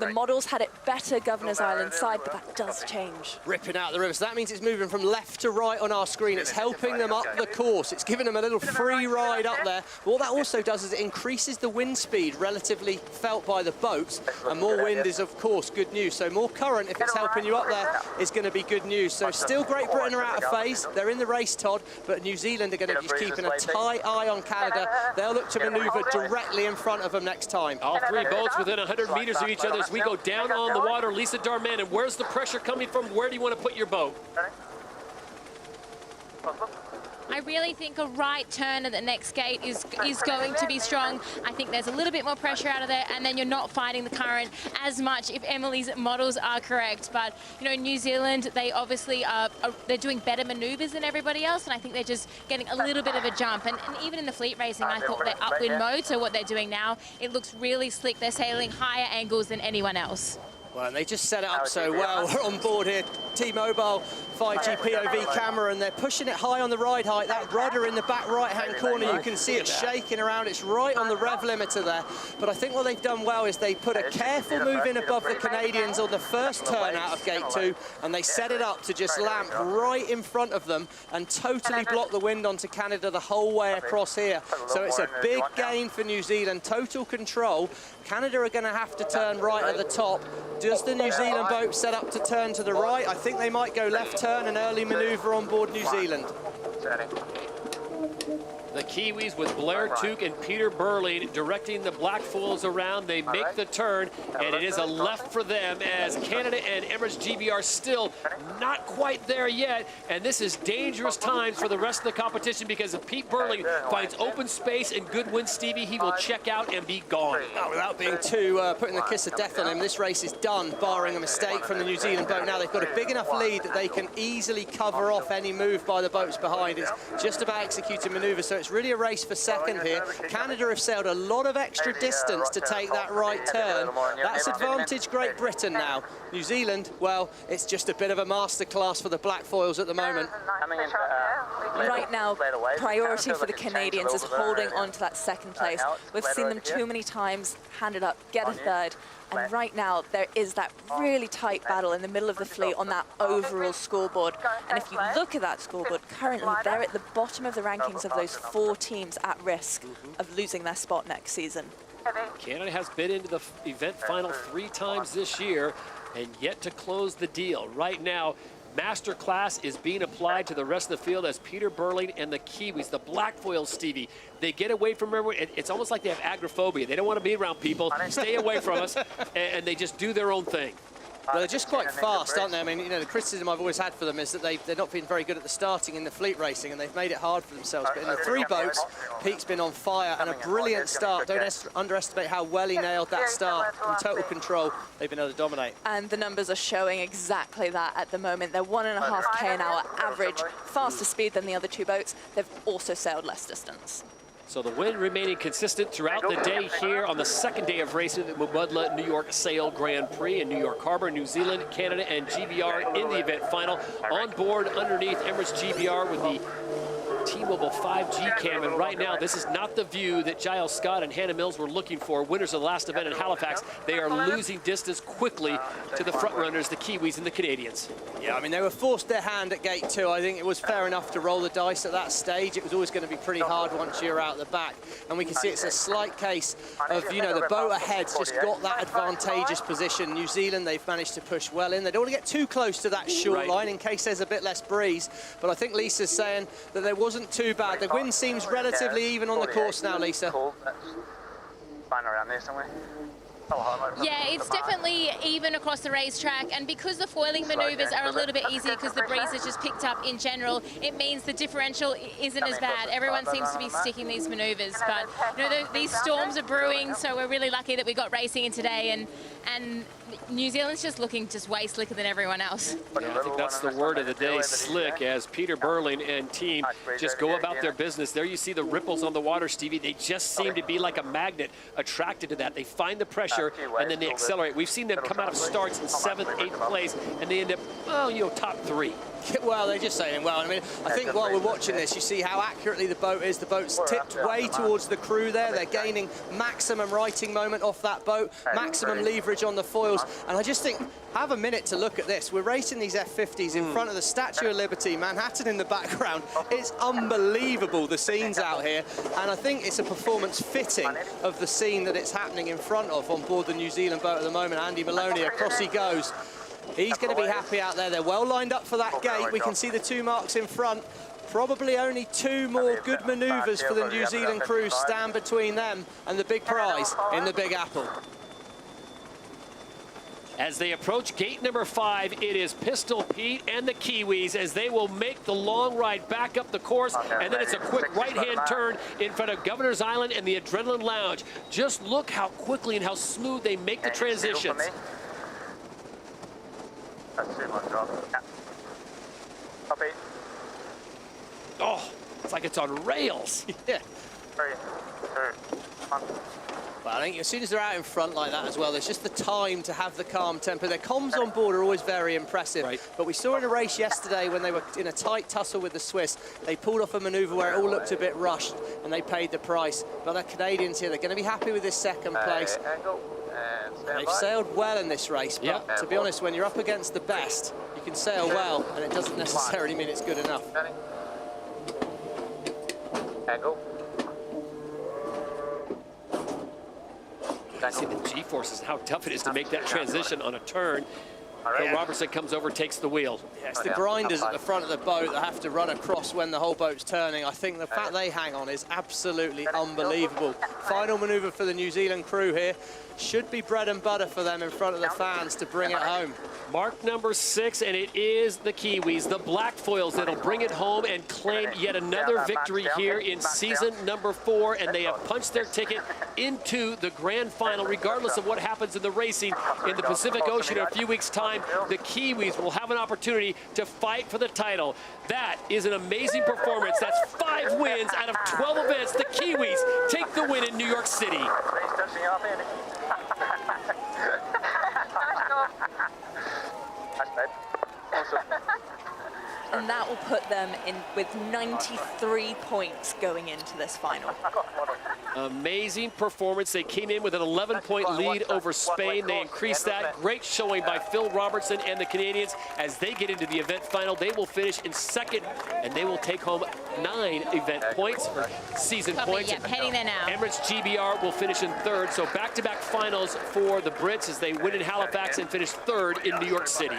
The models had it better Governor's Island side, but that does change. Ripping out the river, so that means it's moving from left to right on our screen. It's helping them up the course. It's giving them a little free ride up there. But what that also does is it increases the wind speed relatively felt by the boats, and more wind is, of course, good news. So more current, if it's helping you up there, is going to be good news. So still Great Britain are out of phase. They're in the race, Todd, but New Zealand are going to be keeping a tight eye on Canada. They'll look to manoeuvre directly in front of them next time. All three boats within 100 meters of each other as we go down on the water. Lisa Darman, and where's the pressure coming from? Where do you want to put your boat? I really think a right turn at the next gate is going to be strong. I think there's a little bit more pressure out of there, and then you're not fighting the current as much if Emily's models are correct. But, you know, New Zealand, they obviously they're doing better maneuvers than everybody else, and I think they're just getting a little bit of a jump. And even in the fleet racing, I thought their upwind mode, so what they're doing now, it looks really slick. They're sailing higher angles than anyone else. Well, and they just set it up so well. We're on board here, T-Mobile 5G POV camera, and they're pushing it high on the ride height. That rudder in the back right-hand corner, you can see it shaking around. It's right on the rev limiter there. But I think what they've done well is they put a careful move in above the Canadians on the first turn out of gate 2, and they set it up to just lamp right in front of them and totally block the wind onto Canada the whole way across here. So it's a big gain for New Zealand, total control. Canada are going to have to turn right at the top. Does the New Zealand boat set up to turn to the right? I think they might go left turn and early manoeuvre on board New Zealand. The Kiwis with Blair Tuke and Peter Burling directing the black foils around. They make the turn, and it is a left for them as Canada and Emirates GBR still not quite there yet. And this is dangerous times for the rest of the competition because if Pete Burling finds open space and good wind, Stevie, he will check out and be gone. Oh, without being too putting the kiss of death on him, this race is done, barring a mistake from the New Zealand boat. Now they've got a big enough lead that they can easily cover off any move by the boats behind. It's just about executing manoeuvres, so it's really a race for second here. Canada have sailed a lot of extra distance to take that right turn. That's advantage Great Britain now. New Zealand, well, it's just a bit of a masterclass for the black foils at the moment. Right now, priority for the Canadians is holding on to that second place. We've seen them too many times hand it up, get a third. And right now, there is that really tight battle in the middle of the fleet on that overall scoreboard. And if you look at that scoreboard, currently they're at the bottom of the rankings of those 4 teams at risk of losing their spot next season. Canada has been into the event final 3 times this year and yet to close the deal. Right now, master class is being applied to the rest of the field as Peter Burling and the Kiwis, the black foils, Stevie, they get away from everyone. It's almost like they have agoraphobia. They don't want to be around people. Stay away from us, and they just do their own thing. Well, they're just quite fast, aren't they? I mean, you know, the criticism I've always had for them is that they're not been very good at the starting in the fleet racing, and they've made it hard for themselves. But in the 3 boats, Pete's been on fire and a brilliant start. Don't underestimate how well he nailed that start. In total control, they've been able to dominate. And the numbers are showing exactly that at the moment. They're 1.5k an hour average, faster speed than the other 2 boats. They've also sailed less distance. So the wind remaining consistent throughout the day here on the second day of racing at the Mubadala New York Sail Grand Prix in New York Harbor, New Zealand, Canada, and GBR in the event final. On board underneath Emirates GBR with the T-Mobile 5G cam, and right now this is not the view that Giles Scott and Hannah Mills were looking for. Winners of the last event in Halifax, they are losing distance quickly to the front runners, the Kiwis and the Canadians. Yeah, I mean, they were forced their hand at gate 2. I think it was fair enough to roll the dice at that stage. It was always going to be pretty hard once you're out the back, and we can see it's a slight case of, you know, the boat ahead's just got that advantageous position. New Zealand, they've managed to push well in. They don't want to get too close to that short line in case there's a bit less breeze, but I think Lisa's saying that there wasn't too bad. The wind seems relatively even on the course now, Lisa. Fine around there somewhere. Yeah, it's definitely even across the racetrack, and because the foiling manoeuvres are a little bit easier because the breeze has just picked up in general, it means the differential isn't as bad. Everyone seems to be sticking these manoeuvres, but you know, these storms are brewing, so we're really lucky that we got racing in today, and New Zealand's just looking just way slicker than everyone else. Yeah, I think that's the word of the day, slick, as Peter Burling and team just go about their business. There you see the ripples on the water, Stevie. They just seem to be like a magnet attracted to that. They find the pressure and then they accelerate. We've seen them come out of starts in 7th, 8th place, and they end up, well, you know, top 3. Well, they're just saying, well, I mean, I think while we're watching this, you see how accurately the boat is. The boat's tipped way towards the crew there. They're gaining maximum righting moment off that boat, maximum leverage on the foils. And I just think, have a minute to look at this. We're racing these F-50s in front of the Statue of Liberty, Manhattan in the background. It's unbelievable, the scenes out here. And I think it's a performance fitting of the scene that it's happening in front of on board the New Zealand boat at the moment. Andy Maloney, across he goes. He's going to be happy out there. They're well lined up for that gate. We can see the 2 marks in front. Probably only 2 more good manoeuvres for the New Zealand crew stand between them and the big prize in the Big Apple. As they approach gate number 5, it is Pistol Pete and the Kiwis as they will make the long ride back up the course, and then it's a quick right-hand turn in front of Governor's Island and the Adrenaline Lounge. Just look how quickly and how smooth they make the transitions. That's too much drop. Yeah. Copy. Oh, it's like it's on rails. Yeah. 3, 2, 1. Well, I think as soon as they're out in front like that as well, there's just the time to have the calm temper. Their comms on board are always very impressive. But we saw in a race yesterday when they were in a tight tussle with the Swiss, they pulled off a manoeuvre where it all looked a bit rushed and they paid the price. But the Canadians here, they're going to be happy with this second place. They've sailed well in this race, but to be honest, when you're up against the best, you can sail well, and it doesn't necessarily mean it's good enough. Angle. You see the G-forces, how tough it is to make that transition on a turn. Phil Robertson comes over, takes the wheel. Yeah, it's the grinders at the front of the boat that have to run across when the whole boat's turning. I think the fact they hang on is absolutely unbelievable. Final manoeuvre for the New Zealand crew here. Should be bread and butter for them in front of the fans to bring it home. Mark number 6, and it is the Kiwis, the black foils, that'll bring it home and claim yet another victory here in season number 4, and they have punched their ticket into the grand final. Regardless of what happens in the racing in the Pacific Ocean in a few weeks' time, the Kiwis will have an opportunity to fight for the title. That is an amazing performance. That's 5 wins out of 12 events. The Kiwis take the win in New York City. And that will put them in with 93 points going into this final. Amazing performance. They came in with an 11-point lead over Spain. They increased that. Great showing by Phil Robertson and the Canadians. As they get into the event final, they will finish in 2nd, and they will take home 9 event points, or season points. Yep, heading there now. Emirates GBR will finish in 3rd. So back-to-back finals for the Brits as they win in Halifax and finish 3rd in New York City.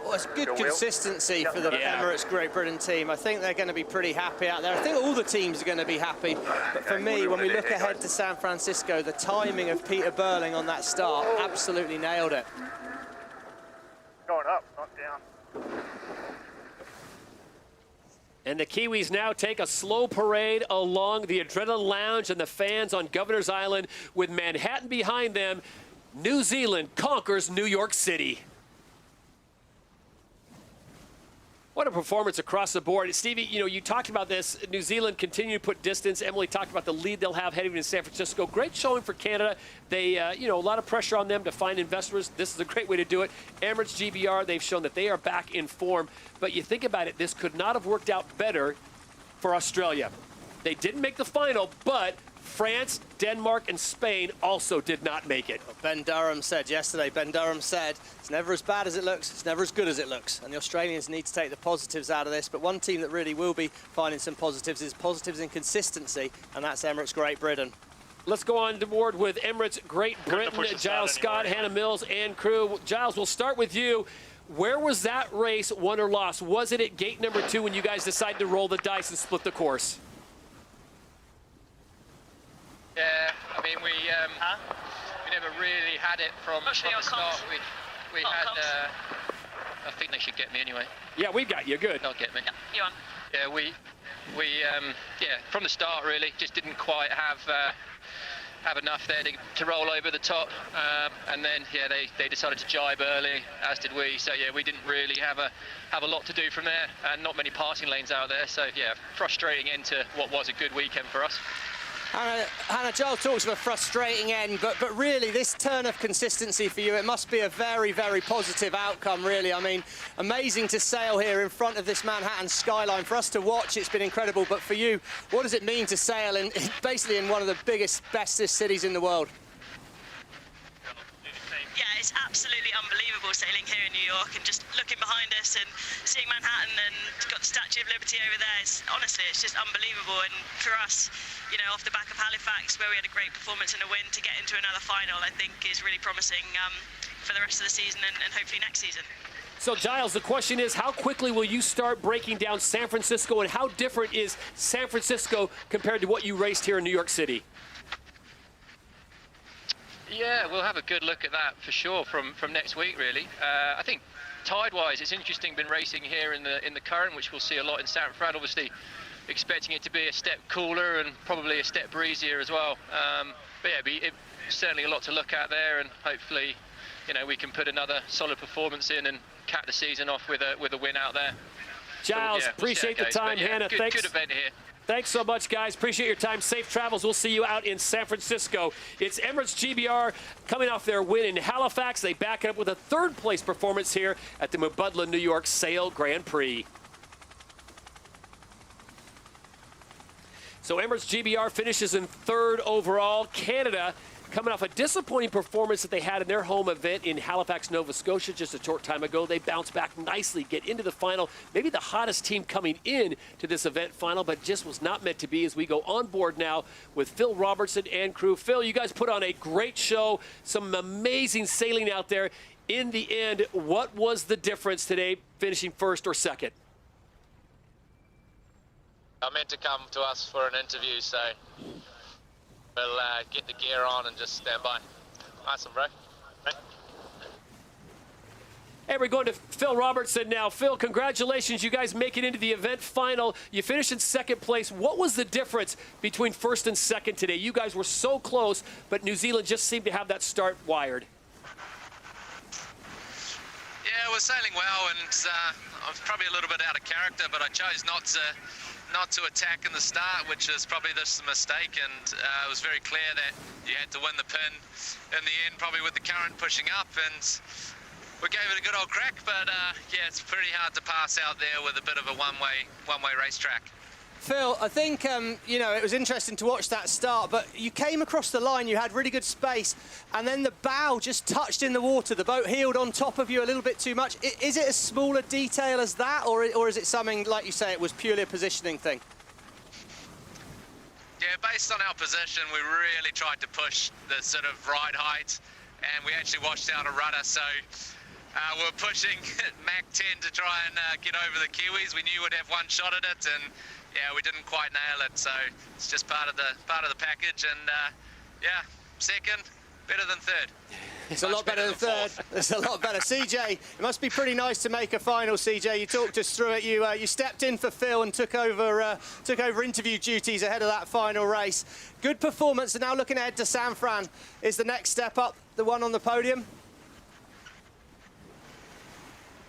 Well, it's good consistency for the Emirates Great Britain team. I think they're going to be pretty happy out there. I think all the teams are going to be happy. But for me, when we look ahead to San Francisco, the timing of Peter Burling on that start absolutely nailed it. Going up, not down. And the Kiwis now take a slow parade along the Adrenaline Lounge and the fans on Governor's Island with Manhattan behind them. New Zealand conquers New York City. What a performance across the board. Stevie, you know, you talked about this. New Zealand continue to put distance. Emily talked about the lead they'll have heading into San Francisco. Great showing for Canada. They, you know, a lot of pressure on them to find investors. This is a great way to do it. Emirates GBR, they've shown that they are back in form. But you think about it, this could not have worked out better for Australia. They didn't make the final, but France, Denmark, and Spain also did not make it. Ben Durham said yesterday, it's never as bad as it looks, it's never as good as it looks. And the Australians need to take the positives out of this. But one team that really will be finding some positives is positives in consistency, and that's Emirates Great Britain. Let's go on board with Emirates Great Britain. Giles Scott, Hannah Mills, and crew. Giles, we'll start with you. Where was that race won or lost? Was it at gate number 2 when you guys decided to roll the dice and split the course? Yeah, I mean, we never really had it from the start. We had, I think they should get me anyway. Yeah, we've got you, good. They'll get me. Yeah, you on. Yeah, we from the start really just didn't quite have enough there to roll over the top, and then they decided to jibe early, as did we. So yeah, we didn't really have a lot to do from there, and not many passing lanes out there. So yeah, frustrating end to what was a good weekend for us. Hannah, Giles talks of a frustrating end, but really this turn of consistency for you, it must be a very, very positive outcome, really. I mean, amazing to sail here in front of this Manhattan skyline. For us to watch, it's been incredible, but for you, what does it mean to sail basically in one of the biggest, bestest cities in the world? Yeah, it's absolutely unbelievable sailing here in New York and just looking behind us and seeing Manhattan and got the Statue of Liberty over there. Honestly, it's just unbelievable. And for us, you know, off the back of Halifax, where we had a great performance and a win, to get into another final, I think is really promising for the rest of the season and hopefully next season. So, Giles, the question is, how quickly will you start breaking down San Francisco, and how different is San Francisco compared to what you raced here in New York City? Yeah, we'll have a good look at that for sure from next week, really. I think tide-wise, it's interesting. Been racing here in the current, which we'll see a lot in San Fran. Obviously, expecting it to be a step cooler and probably a step breezier as well. But yeah, certainly a lot to look at there, and hopefully, you know, we can put another solid performance in and cap the season off with a win out there. Giles, so, yeah, appreciate the time, yeah, Hannah. Thanks. Good event here. Thanks so much, guys. Appreciate your time. Safe travels. We'll see you out in San Francisco. It's Emirates GBR coming off their win in Halifax. They back it up with a 3rd place performance here at the Mubadala New York Sail Grand Prix. So Emirates GBR finishes in 3rd overall. Canada coming off a disappointing performance that they had in their home event in Halifax, Nova Scotia just a short time ago. They bounced back nicely, get into the final. Maybe the hottest team coming in to this event final, but just was not meant to be as we go on board now with Phil Robertson and crew. Phil, you guys put on a great show, some amazing sailing out there. In the end, what was the difference today, finishing first or second? I meant to come to us for an interview, so we'll get the gear on and just stand by. Awesome, bro. Hey, we're going to Phil Robertson now. Phil, congratulations. You guys make it into the event final. You finished in second place. What was the difference between first and second today? You guys were so close, but New Zealand just seemed to have that start wired. Yeah, we're sailing well, and I was probably a little bit out of character, but I chose not to attack in the start, which is probably this mistake, and it was very clear that you had to win the pin in the end, probably with the current pushing up, and we gave it a good old crack, but yeah, it's pretty hard to pass out there with a bit of a one-way racetrack. Phil, I think, you know, it was interesting to watch that start, but you came across the line, you had really good space, and then the bow just touched in the water. The boat heeled on top of you a little bit too much. Is it as small a detail as that, or is it something, like you say, it was purely a positioning thing? Yeah, based on our position, we really tried to push the sort of ride height, and we actually washed out a rudder, so we're pushing Mach 10 to try and get over the Kiwis. We knew we'd have one shot at it, and yeah, we didn't quite nail it. So it's just part of the package, and yeah, second, better than third. It's a lot better than third. It's a lot better. CJ, it must be pretty nice to make a final. CJ, you talked us through it. You stepped in for Phil and took over interview duties ahead of that final race. Good performance, and now looking ahead to San Fran. Is the next step up the one on the podium?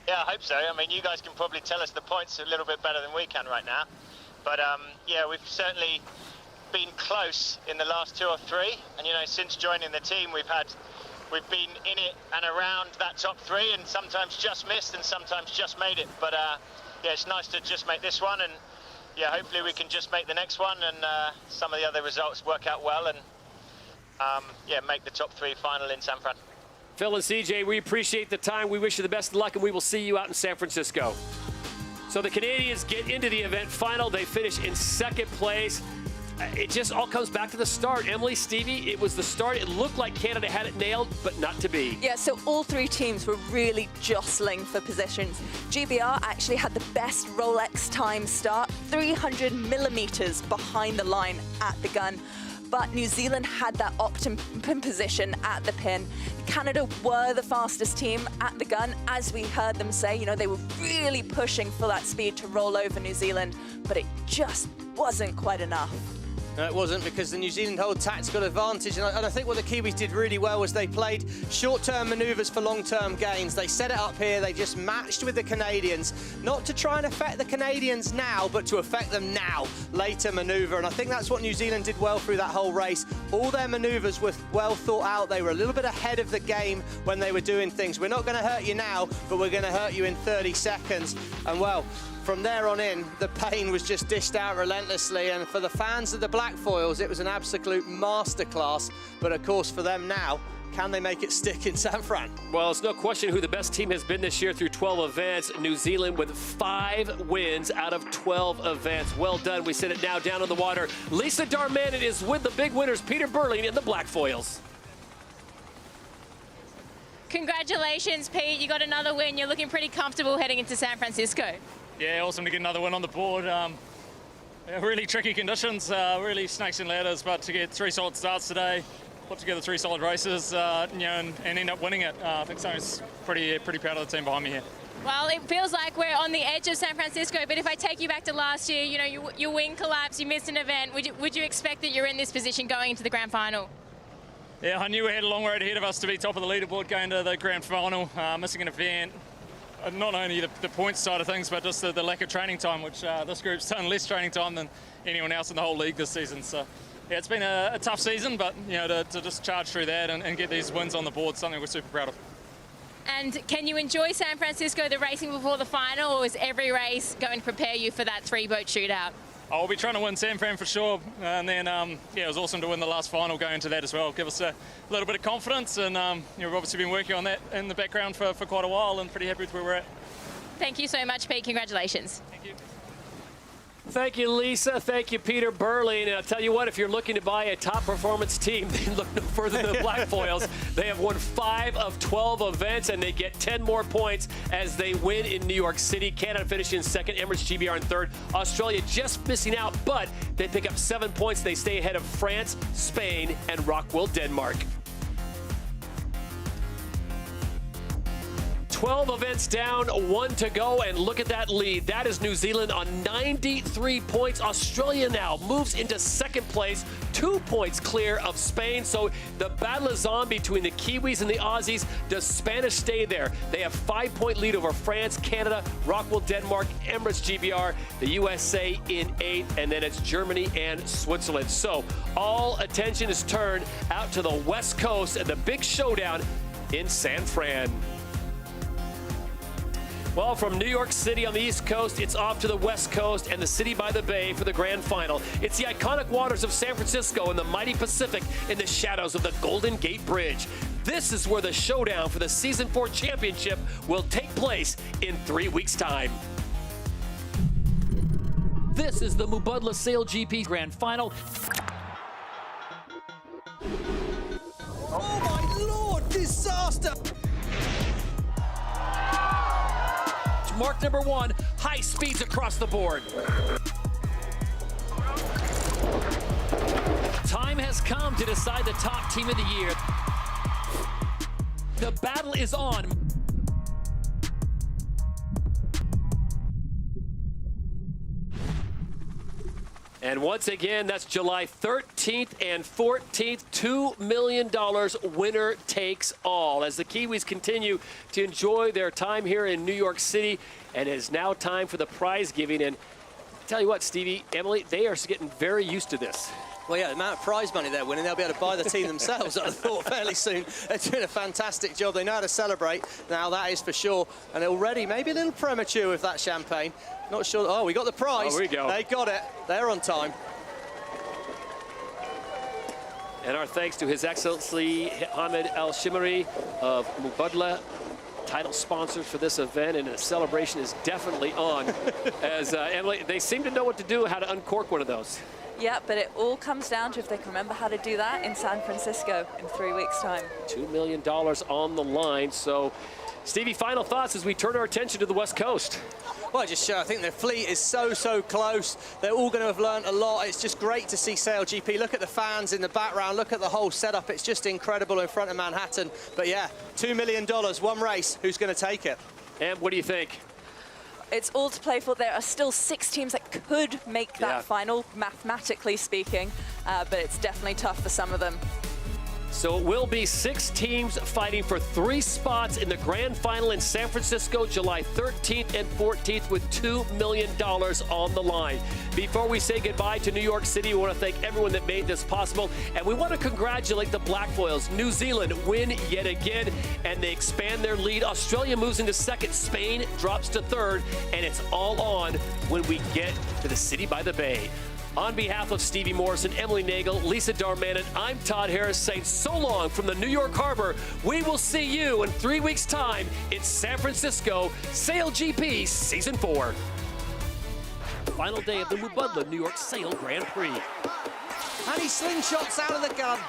Yeah, I hope so. I mean, you guys can probably tell us the points a little bit better than we can right now. But yeah, we've certainly been close in the last 2 or 3. And you know, since joining the team, we've been in it and around that top 3, and sometimes just missed and sometimes just made it. But yeah, it's nice to just make this one, and yeah, hopefully we can just make the next one, and some of the other results work out well, and yeah, make the top 3 final in San Fran. Phil and CJ, we appreciate the time. We wish you the best of luck, and we will see you out in San Francisco. So the Canadians get into the event final. They finish in second place. It just all comes back to the start. Emily, Stevie, it was the start. It looked like Canada had it nailed, but not to be. Yeah, so all 3 teams were really jostling for positions. GBR actually had the best Rolex time start, 300 millimeters behind the line at the gun. But New Zealand had that optimum position at the pin. Canada were the fastest team at the gun, as we heard them say. You know, they were really pushing for that speed to roll over New Zealand, but it just wasn't quite enough. No, it wasn't, because the New Zealand hold tactical advantage, and I think what the Kiwis did really well was they played short-term manoeuvres for long-term gains. They set it up here, they just matched with the Canadians, not to try and affect the Canadians now, but to affect them now, later manoeuvre, and I think that's what New Zealand did well through that whole race. All their manoeuvres were well thought out. They were a little bit ahead of the game when they were doing things. We're not going to hurt you now, but we're going to hurt you in 30 seconds, and well, from there on in, the pain was just dished out relentlessly, and for the fans of the Black Foils, it was an absolute masterclass. But of course, for them now, can they make it stick in San Fran? Well, it's no question who the best team has been this year through 12 events. New Zealand with 5 wins out of 12 events. Well done. We send it now down in the water. Lisa Darmanin is with the big winners, Peter Burling and the Black Foils. Congratulations, Pete. You got another win. You're looking pretty comfortable heading into San Francisco. Yeah, awesome to get another win on the board. Really tricky conditions, really snakes and ladders, but to get 3 solid starts today, put together 3 solid races, you know, and end up winning it. I think Sonic's pretty proud of the team behind me here. Well, it feels like we're on the edge of San Francisco, but if I take you back to last year, you know, your wing collapsed, you missed an event. Would you expect that you're in this position going into the grand final? Yeah, I knew we had a long road ahead of us to be top of the leaderboard going to the grand final, missing an event. Not only the points side of things, but just the lack of training time, which this group's done less training time than anyone else in the whole league this season. So, yeah, it's been a tough season, but you know, to just charge through that and get these wins on the board, something we're super proud of. And can you enjoy San Francisco, the racing before the final, or is every race going to prepare you for that 3-boat shootout? I'll be trying to win San Fran for sure, and then yeah, it was awesome to win the last final going into that as well. Give us a little bit of confidence, and you know, we've obviously been working on that in the background for quite a while, and pretty happy with where we're at. Thank you so much, Pete. Congratulations. Thank you. Thank you, Lisa. Thank you, Peter Burley. And I'll tell you what, if you're looking to buy a top performance team, then look no further than the Black Foils. They have won 5 of 12 events, and they get 10 more points as they win in New York City. Canada finishing second, Emirates GBR in third. Australia just missing out, but they pick up 7 points. They stay ahead of France, Spain, and Rockwell, Denmark. 12 events down, 1 to go, and look at that lead. That is New Zealand on 93 points. Australia now moves into second place, 2 points clear of Spain. So the battle is on between the Kiwis and the Aussies. Does Spanish stay there? They have 5-point lead over France, Canada, Rockwell, Denmark, Emirates GBR, the USA in 8, and then it's Germany and Switzerland. So all attention is turned out to the West Coast and the big showdown in San Fran. Well, from New York City on the East Coast, it's off to the West Coast and the city by the bay for the grand final. It's the iconic waters of San Francisco and the mighty Pacific in the shadows of the Golden Gate Bridge. This is where the showdown for the Season 4 championship will take place in 3 weeks' time. This is the Mubadala SailGP Grand Final. Oh my Lord, disaster! Mark number 1, high speeds across the board. Time has come to decide the top team of the year. The battle is on. And once again, that's July 13th and 14th, $2 million winner takes all. As the Kiwis continue to enjoy their time here in New York City, and it is now time for the prize giving. And tell you what, Stevie, Emily, they are getting very used to this. Well, yeah, the amount of prize money they're winning, they'll be able to buy the team themselves, I thought, fairly soon. They're doing a fantastic job. They know how to celebrate. Now, that is for sure. And already maybe a little premature with that champagne. Not sure. Oh, we got the prize. Oh, we go. They got it. They're on time. And our thanks to His Excellency Hamid Al Shimari of Mubadala, title sponsor for this event, and the celebration is definitely on. As Emily, they seem to know what to do, how to uncork one of those. Yeah, but it all comes down to if they can remember how to do that in San Francisco in 3 weeks' time. $2 million on the line. So, Stevie, final thoughts as we turn our attention to the West Coast. Well, I think the fleet is so close. They're all going to have learned a lot. It's just great to see SailGP. Look at the fans in the background. Look at the whole setup. It's just incredible in front of Manhattan. But yeah, $2 million, one race. Who's going to take it? And what do you think? It's all to play for. There are still 6 teams that could make that final, mathematically speaking, but it's definitely tough for some of them. So it will be 6 teams fighting for 3 spots in the grand final in San Francisco, July 13th and 14th, with $2 million on the line. Before we say goodbye to New York City, we want to thank everyone that made this possible, and we want to congratulate the Black Foils. New Zealand win yet again, and they expand their lead. Australia moves into second, Spain drops to third, and it's all on when we get to the city by the bay. On behalf of Stevie Morrison, Emily Nagel, Lisa Darmanin, I'm Todd Harris saying so long from the New York Harbor. We will see you in 3 weeks' time in San Francisco, SailGP Season 4. Final day of the Mubadala New York Sail Grand Prix. And he slingshots out of the gun.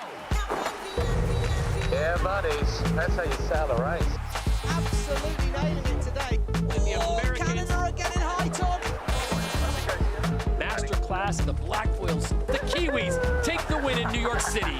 Yeah, buddies, that's how you sail a race. Absolutely nailing it today. Canada are getting high, Todd. Masterclass, the Black Foils, the Kiwis take the win in New York City.